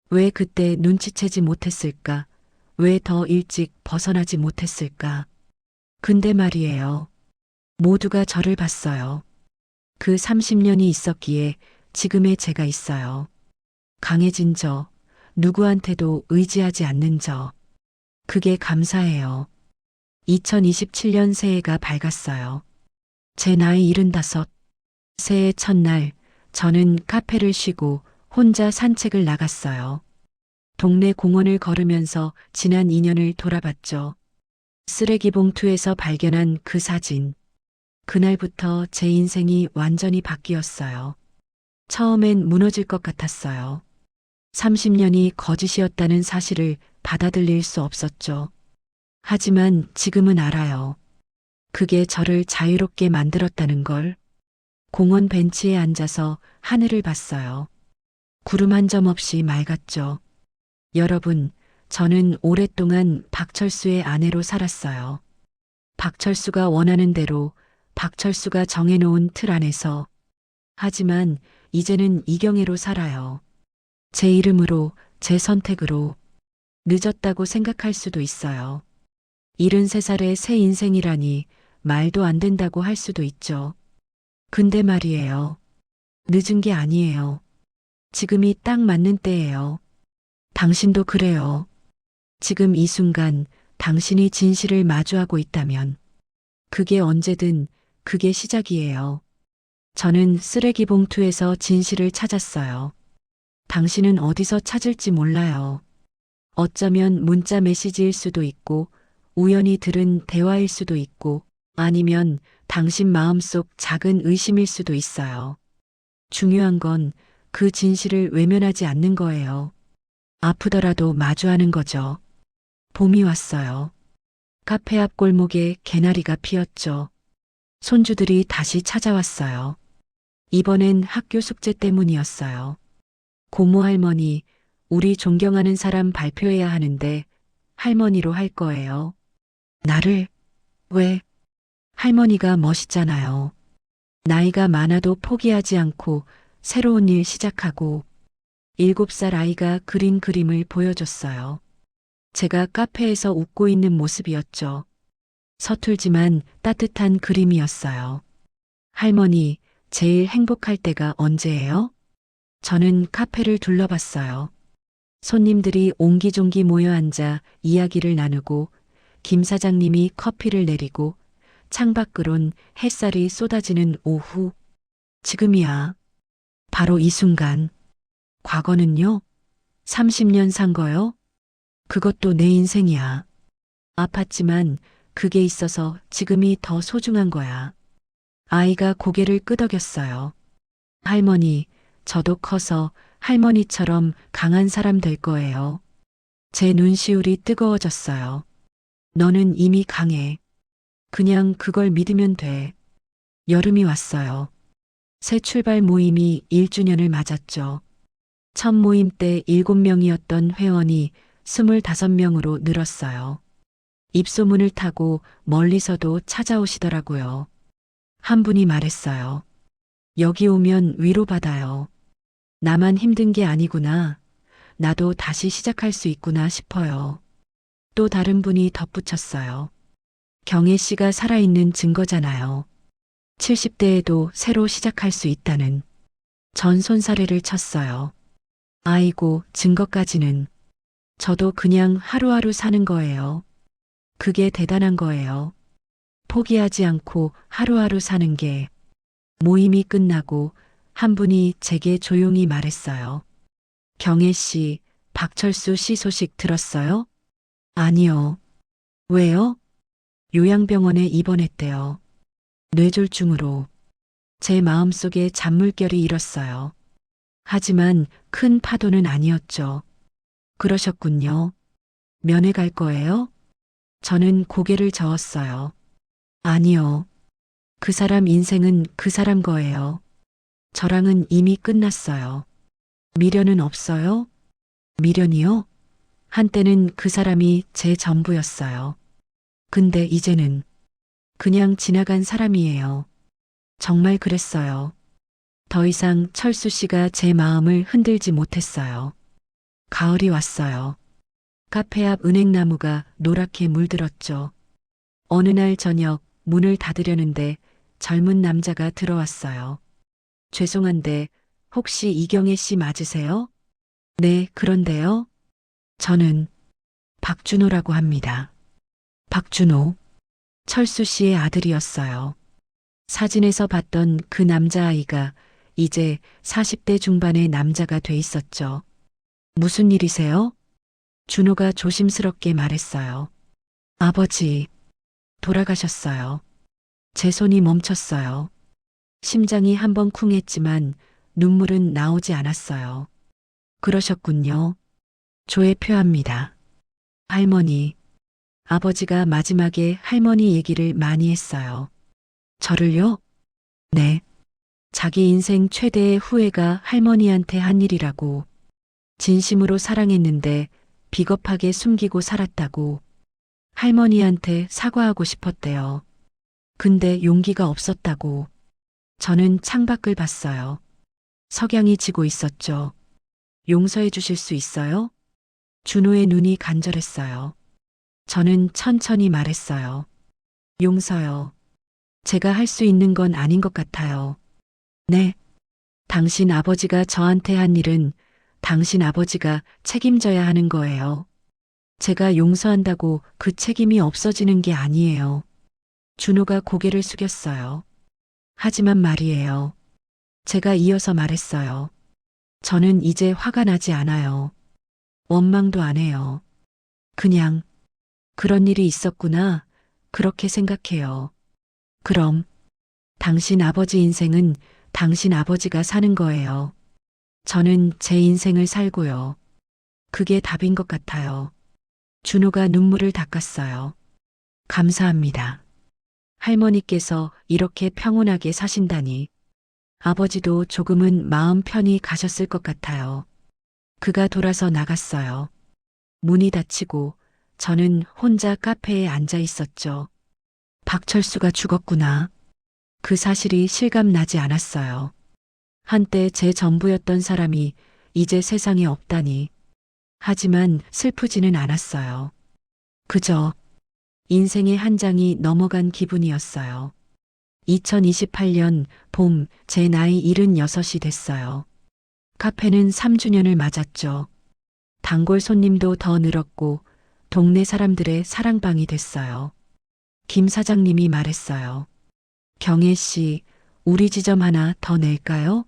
S4: 왜 그때 눈치채지 못했을까? 왜 더 일찍 벗어나지 못했을까? 근데 말이에요. 모두가 저를 봤어요. 그 30년이 있었기에 지금의 제가 있어요. 강해진 저, 누구한테도 의지하지 않는 저. 그게 감사해요. 2027년 새해가 밝았어요. 제 나이 75. 새해 첫날, 저는 카페를 쉬고 혼자 산책을 나갔어요. 동네 공원을 걸으면서 지난 2년을 돌아봤죠. 쓰레기 봉투에서 발견한 그 사진. 그날부터 제 인생이 완전히 바뀌었어요. 처음엔 무너질 것 같았어요. 30년이 거짓이었다는 사실을 받아들일 수 없었죠. 하지만 지금은 알아요. 그게 저를 자유롭게 만들었다는 걸. 공원 벤치에 앉아서 하늘을 봤어요. 구름 한 점 없이 맑았죠. 여러분, 저는 오랫동안 박철수의 아내로 살았어요. 박철수가 원하는 대로, 박철수가 정해놓은 틀 안에서. 하지만 이제는 이경애로 살아요. 제 이름으로, 제 선택으로. 늦었다고 생각할 수도 있어요. 73살의 새 인생이라니 말도 안 된다고 할 수도 있죠. 근데 말이에요. 늦은 게 아니에요. 지금이 딱 맞는 때예요. 당신도 그래요. 지금 이 순간 당신이 진실을 마주하고 있다면 그게 언제든 그게 시작이에요. 저는 쓰레기 봉투에서 진실을 찾았어요. 당신은 어디서 찾을지 몰라요. 어쩌면 문자 메시지일 수도 있고 우연히 들은 대화일 수도 있고 아니면 당신 마음속 작은 의심일 수도 있어요. 중요한 건 그 진실을 외면하지 않는 거예요. 아프더라도 마주하는 거죠. 봄이 왔어요. 카페 앞 골목에 개나리가 피었죠. 손주들이 다시 찾아왔어요. 이번엔 학교 숙제 때문이었어요. 고모 할머니, 우리 존경하는 사람 발표해야 하는데 할머니로 할 거예요. 나를? 왜? 할머니가 멋있잖아요. 나이가 많아도 포기하지 않고 새로운 일 시작하고 7살 아이가 그린 그림을 보여줬어요. 제가 카페에서 웃고 있는 모습이었죠. 서툴지만 따뜻한 그림이었어요. 할머니, 제일 행복할 때가 언제예요? 저는 카페를 둘러봤어요. 손님들이 옹기종기 모여 앉아 이야기를 나누고 김 사장님이 커피를 내리고 창밖으론 햇살이 쏟아지는 오후. 지금이야. 바로 이 순간. 과거는요? 30년 산 거요? 그것도 내 인생이야. 아팠지만 그게 있어서 지금이 더 소중한 거야. 아이가 고개를 끄덕였어요. 할머니, 저도 커서 할머니처럼 강한 사람 될 거예요. 제 눈시울이 뜨거워졌어요. 너는 이미 강해. 그냥 그걸 믿으면 돼. 여름이 왔어요. 새 출발 모임이 1주년을 맞았죠. 첫 모임 때 7명이었던 회원이 25명으로 늘었어요. 입소문을 타고 멀리서도 찾아오시더라고요. 한 분이 말했어요. 여기 오면 위로받아요. 나만 힘든 게 아니구나. 나도 다시 시작할 수 있구나 싶어요. 또 다른 분이 덧붙였어요. 경혜 씨가 살아있는 증거잖아요. 70대에도 새로 시작할 수 있다는. 전 손사래를 쳤어요. 아이고, 증거까지는. 저도 그냥 하루하루 사는 거예요. 그게 대단한 거예요. 포기하지 않고 하루하루 사는 게. 모임이 끝나고 한 분이 제게 조용히 말했어요. 경혜 씨, 박철수 씨 소식 들었어요? 아니요. 왜요? 요양병원에 입원했대요. 뇌졸중으로. 제 마음속에 잔물결이 일었어요. 하지만 큰 파도는 아니었죠. 그러셨군요. 면회 갈 거예요? 저는 고개를 저었어요. 아니요. 그 사람 인생은 그 사람 거예요. 저랑은 이미 끝났어요. 미련은 없어요? 미련이요? 한때는 그 사람이 제 전부였어요. 근데 이제는 그냥 지나간 사람이에요. 정말 그랬어요. 더 이상 철수 씨가 제 마음을 흔들지 못했어요. 가을이 왔어요. 카페 앞 은행나무가 노랗게 물들었죠. 어느 날 저녁 문을 닫으려는데 젊은 남자가 들어왔어요. 죄송한데 혹시 이경애 씨 맞으세요? 네, 그런데요. 저는 박준호라고 합니다. 박준호. 철수 씨의 아들이었어요. 사진에서 봤던 그 남자아이가 이제 40대 중반의 남자가 돼 있었죠. 무슨 일이세요? 준호가 조심스럽게 말했어요. 아버지, 돌아가셨어요. 제 손이 멈췄어요. 심장이 한번 쿵 했지만 눈물은 나오지 않았어요. 그러셨군요. 조에 표합니다. 할머니. 아버지가 마지막에 할머니 얘기를 많이 했어요. 저를요? 네. 자기 인생 최대의 후회가 할머니한테 한 일이라고. 진심으로 사랑했는데 비겁하게 숨기고 살았다고. 할머니한테 사과하고 싶었대요. 근데 용기가 없었다고. 저는 창밖을 봤어요. 석양이 지고 있었죠. 용서해 주실 수 있어요? 준호의 눈이 간절했어요. 저는 천천히 말했어요. 용서요. 제가 할 수 있는 건 아닌 것 같아요. 네. 당신 아버지가 저한테 한 일은 당신 아버지가 책임져야 하는 거예요. 제가 용서한다고 그 책임이 없어지는 게 아니에요. 준호가 고개를 숙였어요. 하지만 말이에요. 제가 이어서 말했어요. 저는 이제 화가 나지 않아요. 원망도 안 해요. 그냥 그런 일이 있었구나. 그렇게 생각해요. 그럼 당신 아버지 인생은 당신 아버지가 사는 거예요. 저는 제 인생을 살고요. 그게 답인 것 같아요. 준호가 눈물을 닦았어요. 감사합니다. 할머니께서 이렇게 평온하게 사신다니. 아버지도 조금은 마음 편히 가셨을 것 같아요. 그가 돌아서 나갔어요. 문이 닫히고 저는 혼자 카페에 앉아 있었죠. 박철수가 죽었구나. 그 사실이 실감나지 않았어요. 한때 제 전부였던 사람이 이제 세상에 없다니. 하지만 슬프지는 않았어요. 그저 인생의 한 장이 넘어간 기분이었어요. 2028년 봄 제 나이 76이 됐어요. 카페는 3주년을 맞았죠. 단골 손님도 더 늘었고 동네 사람들의 사랑방이 됐어요. 김 사장님이 말했어요. 경혜 씨, 우리 지점 하나 더 낼까요?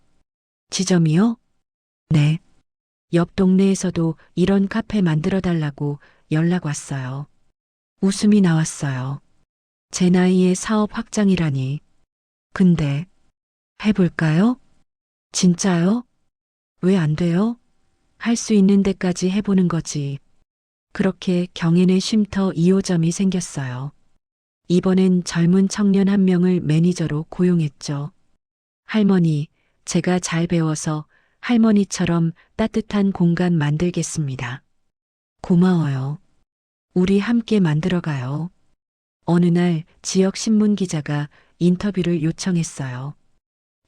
S4: 지점이요? 네. 옆 동네에서도 이런 카페 만들어 달라고 연락 왔어요. 웃음이 나왔어요. 제 나이에 사업 확장이라니. 근데 해볼까요? 진짜요? 왜 안 돼요? 할 수 있는 데까지 해보는 거지. 그렇게 경연의 쉼터 2호점이 생겼어요. 이번엔 젊은 청년 한 명을 매니저로 고용했죠. 할머니, 제가 잘 배워서 할머니처럼 따뜻한 공간 만들겠습니다. 고마워요. 우리 함께 만들어가요. 어느 날 지역 신문 기자가 인터뷰를 요청했어요.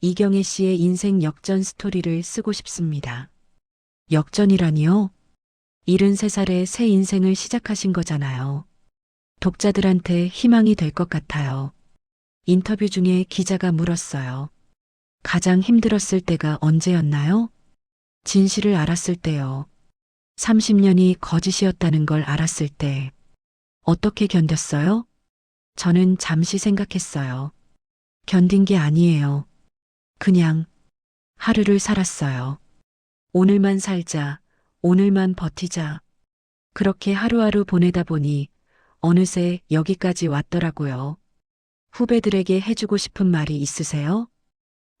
S4: 이경애 씨의 인생 역전 스토리를 쓰고 싶습니다. 역전이라니요? 73살에 새 인생을 시작하신 거잖아요. 독자들한테 희망이 될 것 같아요. 인터뷰 중에 기자가 물었어요. 가장 힘들었을 때가 언제였나요? 진실을 알았을 때요. 30년이 거짓이었다는 걸 알았을 때. 어떻게 견뎠어요? 저는 잠시 생각했어요. 견딘 게 아니에요. 그냥 하루를 살았어요. 오늘만 살자, 오늘만 버티자. 그렇게 하루하루 보내다 보니 어느새 여기까지 왔더라고요. 후배들에게 해주고 싶은 말이 있으세요?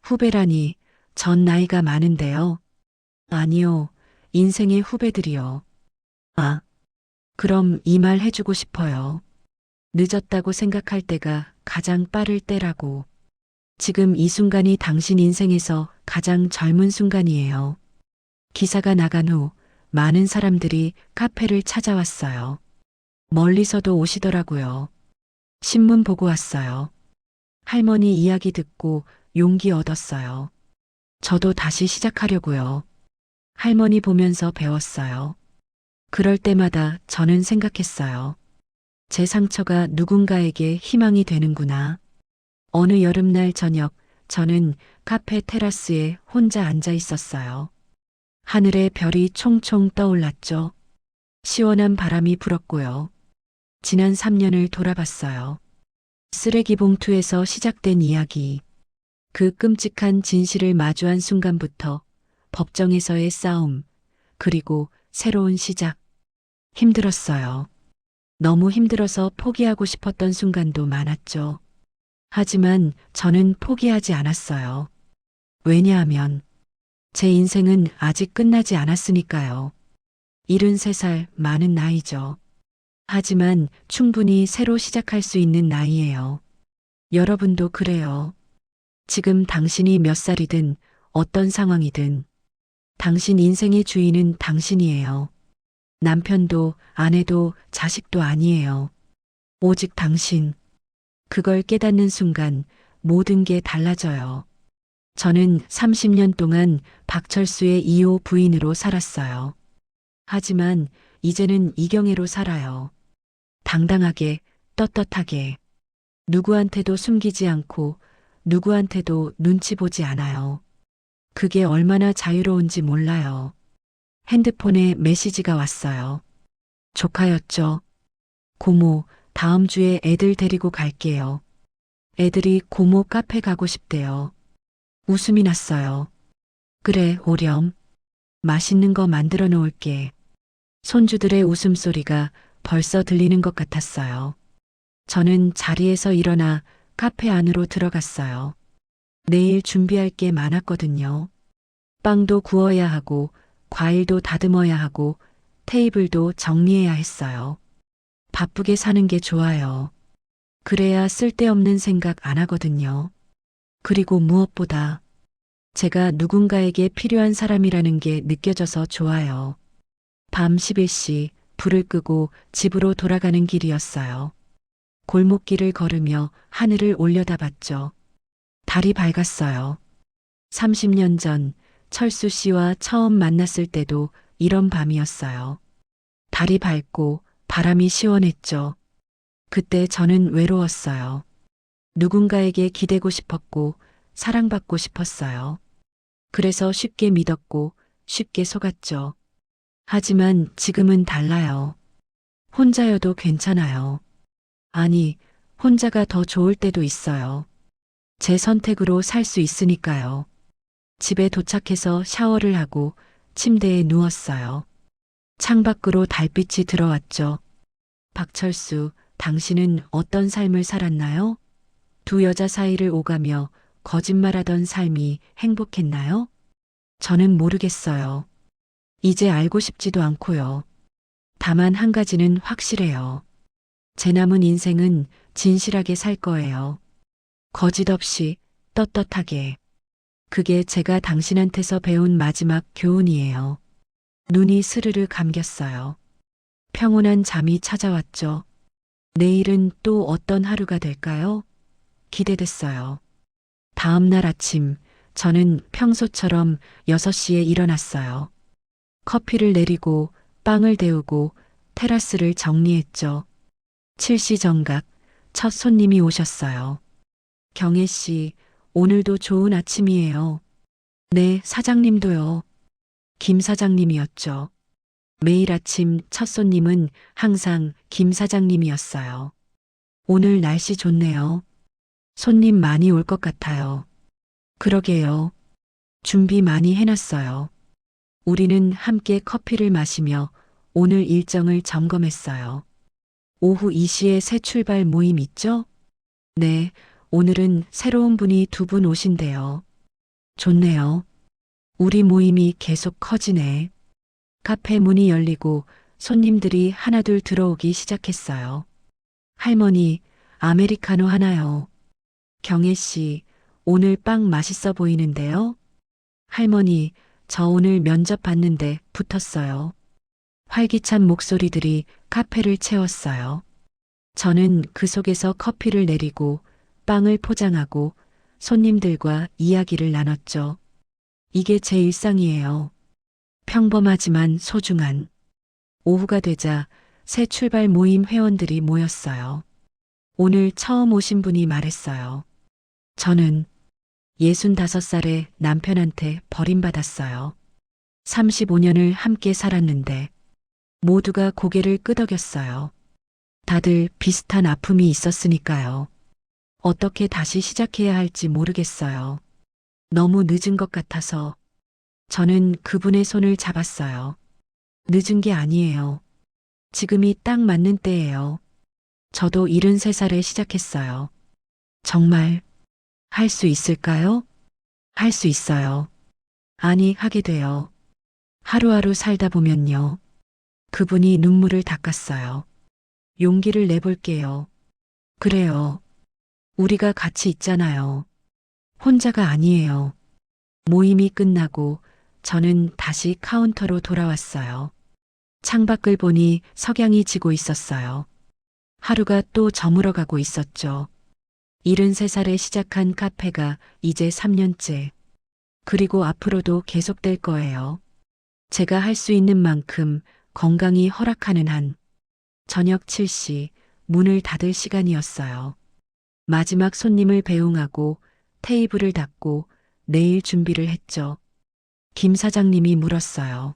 S4: 후배라니, 전 나이가 많은데요. 아니요, 인생의 후배들이요. 아, 그럼 이 말 해주고 싶어요. 늦었다고 생각할 때가 가장 빠를 때라고. 지금 이 순간이 당신 인생에서 가장 젊은 순간이에요. 기사가 나간 후 많은 사람들이 카페를 찾아왔어요. 멀리서도 오시더라고요. 신문 보고 왔어요. 할머니 이야기 듣고 용기 얻었어요. 저도 다시 시작하려고요. 할머니 보면서 배웠어요. 그럴 때마다 저는 생각했어요. 제 상처가 누군가에게 희망이 되는구나. 어느 여름날 저녁, 저는 카페 테라스에 혼자 앉아 있었어요. 하늘에 별이 총총 떠올랐죠. 시원한 바람이 불었고요. 지난 3년을 돌아봤어요. 쓰레기 봉투에서 시작된 이야기. 그 끔찍한 진실을 마주한 순간부터 법정에서의 싸움, 그리고 새로운 시작. 힘들었어요. 너무 힘들어서 포기하고 싶었던 순간도 많았죠. 하지만 저는 포기하지 않았어요. 왜냐하면 제 인생은 아직 끝나지 않았으니까요. 73살 많은 나이죠. 하지만 충분히 새로 시작할 수 있는 나이예요. 여러분도 그래요. 지금 당신이 몇 살이든 어떤 상황이든 당신 인생의 주인은 당신이에요. 남편도 아내도 자식도 아니에요. 오직 당신. 그걸 깨닫는 순간 모든 게 달라져요. 저는 30년 동안 박철수의 2호 부인으로 살았어요. 하지만 이제는 이경애로 살아요. 당당하게, 떳떳하게. 누구한테도 숨기지 않고 누구한테도 눈치 보지 않아요. 그게 얼마나 자유로운지 몰라요. 핸드폰에 메시지가 왔어요. 조카였죠. 고모, 다음 주에 애들 데리고 갈게요. 애들이 고모 카페 가고 싶대요. 웃음이 났어요. 그래, 오렴. 맛있는 거 만들어 놓을게. 손주들의 웃음소리가 벌써 들리는 것 같았어요. 저는 자리에서 일어나 카페 안으로 들어갔어요. 내일 준비할 게 많았거든요. 빵도 구워야 하고, 과일도 다듬어야 하고, 테이블도 정리해야 했어요. 바쁘게 사는 게 좋아요. 그래야 쓸데없는 생각 안 하거든요. 그리고 무엇보다 제가 누군가에게 필요한 사람이라는 게 느껴져서 좋아요. 밤 11시 불을 끄고 집으로 돌아가는 길이었어요. 골목길을 걸으며 하늘을 올려다봤죠. 달이 밝았어요. 30년 전 철수 씨와 처음 만났을 때도 이런 밤이었어요. 달이 밝고 바람이 시원했죠. 그때 저는 외로웠어요. 누군가에게 기대고 싶었고 사랑받고 싶었어요. 그래서 쉽게 믿었고 쉽게 속았죠. 하지만 지금은 달라요. 혼자여도 괜찮아요. 아니, 혼자가 더 좋을 때도 있어요. 제 선택으로 살 수 있으니까요. 집에 도착해서 샤워를 하고 침대에 누웠어요. 창밖으로 달빛이 들어왔죠. 박철수, 당신은 어떤 삶을 살았나요? 두 여자 사이를 오가며 거짓말하던 삶이 행복했나요? 저는 모르겠어요. 이제 알고 싶지도 않고요. 다만 한 가지는 확실해요. 제 남은 인생은 진실하게 살 거예요. 거짓 없이 떳떳하게. 그게 제가 당신한테서 배운 마지막 교훈이에요. 눈이 스르르 감겼어요. 평온한 잠이 찾아왔죠. 내일은 또 어떤 하루가 될까요? 기대됐어요. 다음 날 아침, 저는 평소처럼 6시에 일어났어요. 커피를 내리고 빵을 데우고 테라스를 정리했죠. 7시 정각, 첫 손님이 오셨어요. 경혜 씨, 오늘도 좋은 아침이에요. 네, 사장님도요. 김 사장님이었죠. 매일 아침 첫 손님은 항상 김 사장님이었어요. 오늘 날씨 좋네요. 손님 많이 올 것 같아요. 그러게요. 준비 많이 해놨어요. 우리는 함께 커피를 마시며 오늘 일정을 점검했어요. 오후 2시에 새 출발 모임 있죠? 네, 오늘은 새로운 분이 2분 오신대요. 좋네요. 우리 모임이 계속 커지네. 카페 문이 열리고 손님들이 하나둘 들어오기 시작했어요. 할머니, 아메리카노 하나요. 경혜 씨, 오늘 빵 맛있어 보이는데요? 할머니, 저 오늘 면접 봤는데 붙었어요. 활기찬 목소리들이 카페를 채웠어요. 저는 그 속에서 커피를 내리고 빵을 포장하고 손님들과 이야기를 나눴죠. 이게 제 일상이에요. 평범하지만 소중한. 오후가 되자 새 출발 모임 회원들이 모였어요. 오늘 처음 오신 분이 말했어요. 저는 65살의 남편한테 버림받았어요. 35년을 함께 살았는데 모두가 고개를 끄덕였어요. 다들 비슷한 아픔이 있었으니까요. 어떻게 다시 시작해야 할지 모르겠어요. 너무 늦은 것 같아서 저는 그분의 손을 잡았어요. 늦은 게 아니에요. 지금이 딱 맞는 때예요. 저도 73살에 시작했어요. 정말 할 수 있을까요? 할 수 있어요. 아니, 하게 돼요. 하루하루 살다 보면요. 그분이 눈물을 닦았어요. 용기를 내볼게요. 그래요. 우리가 같이 있잖아요. 혼자가 아니에요. 모임이 끝나고 저는 다시 카운터로 돌아왔어요. 창밖을 보니 석양이 지고 있었어요. 하루가 또 저물어가고 있었죠. 73살에 시작한 카페가 이제 3년째. 그리고 앞으로도 계속될 거예요. 제가 할 수 있는 만큼 건강이 허락하는 한. 저녁 7시 문을 닫을 시간이었어요. 마지막 손님을 배웅하고 테이블을 닫고 내일 준비를 했죠. 김 사장님이 물었어요.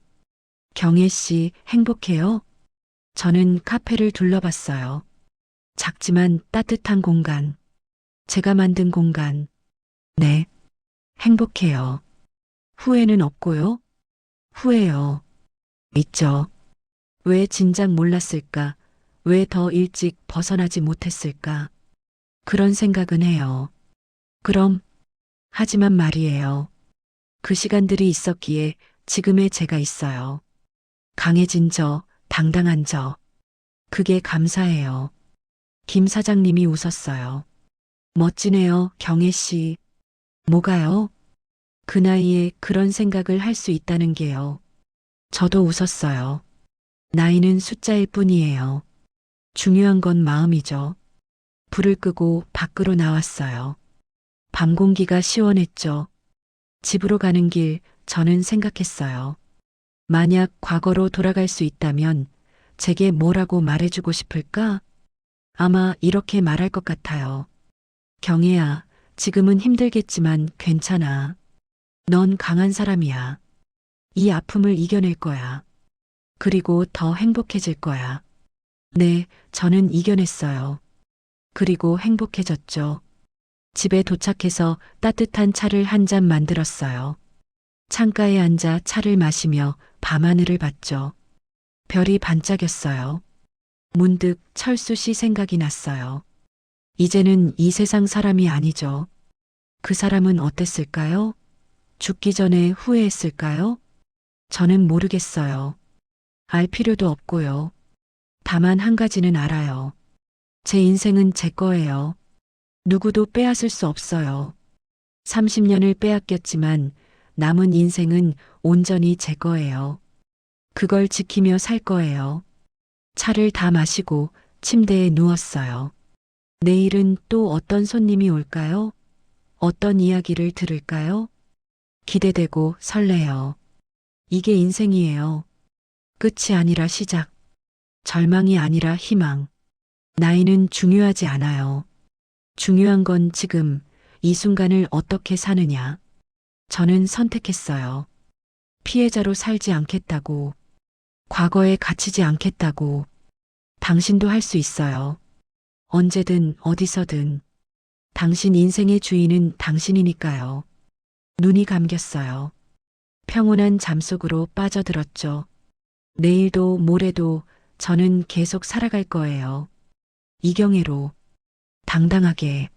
S4: 경혜 씨 행복해요? 저는 카페를 둘러봤어요. 작지만 따뜻한 공간. 제가 만든 공간. 네. 행복해요. 후회는 없고요. 후회요. 있죠. 왜 진작 몰랐을까? 왜 더 일찍 벗어나지 못했을까? 그런 생각은 해요. 그럼, 하지만 말이에요. 그 시간들이 있었기에 지금의 제가 있어요. 강해진 저, 당당한 저. 그게 감사해요. 김 사장님이 웃었어요. 멋지네요, 경혜 씨. 뭐가요? 그 나이에 그런 생각을 할 수 있다는 게요. 저도 웃었어요. 나이는 숫자일 뿐이에요. 중요한 건 마음이죠. 불을 끄고 밖으로 나왔어요. 밤 공기가 시원했죠. 집으로 가는 길 저는 생각했어요. 만약 과거로 돌아갈 수 있다면 제게 뭐라고 말해주고 싶을까? 아마 이렇게 말할 것 같아요. 경혜야, 지금은 힘들겠지만 괜찮아. 넌 강한 사람이야. 이 아픔을 이겨낼 거야. 그리고 더 행복해질 거야. 네, 저는 이겨냈어요. 그리고 행복해졌죠. 집에 도착해서 따뜻한 차를 한 잔 만들었어요. 창가에 앉아 차를 마시며 밤하늘을 봤죠. 별이 반짝였어요. 문득 철수 씨 생각이 났어요. 이제는 이 세상 사람이 아니죠. 그 사람은 어땠을까요? 죽기 전에 후회했을까요? 저는 모르겠어요. 알 필요도 없고요. 다만 한 가지는 알아요. 제 인생은 제 거예요. 누구도 빼앗을 수 없어요. 30년을 빼앗겼지만 남은 인생은 온전히 제 거예요. 그걸 지키며 살 거예요. 차를 다 마시고 침대에 누웠어요. 내일은 또 어떤 손님이 올까요? 어떤 이야기를 들을까요? 기대되고 설레요. 이게 인생이에요. 끝이 아니라 시작. 절망이 아니라 희망. 나이는 중요하지 않아요. 중요한 건 지금 이 순간을 어떻게 사느냐. 저는 선택했어요. 피해자로 살지 않겠다고. 과거에 갇히지 않겠다고. 당신도 할 수 있어요. 언제든 어디서든. 당신 인생의 주인은 당신이니까요. 눈이 감겼어요. 평온한 잠 속으로 빠져들었죠. 내일도 모레도 저는 계속 살아갈 거예요. 이경애로 당당하게.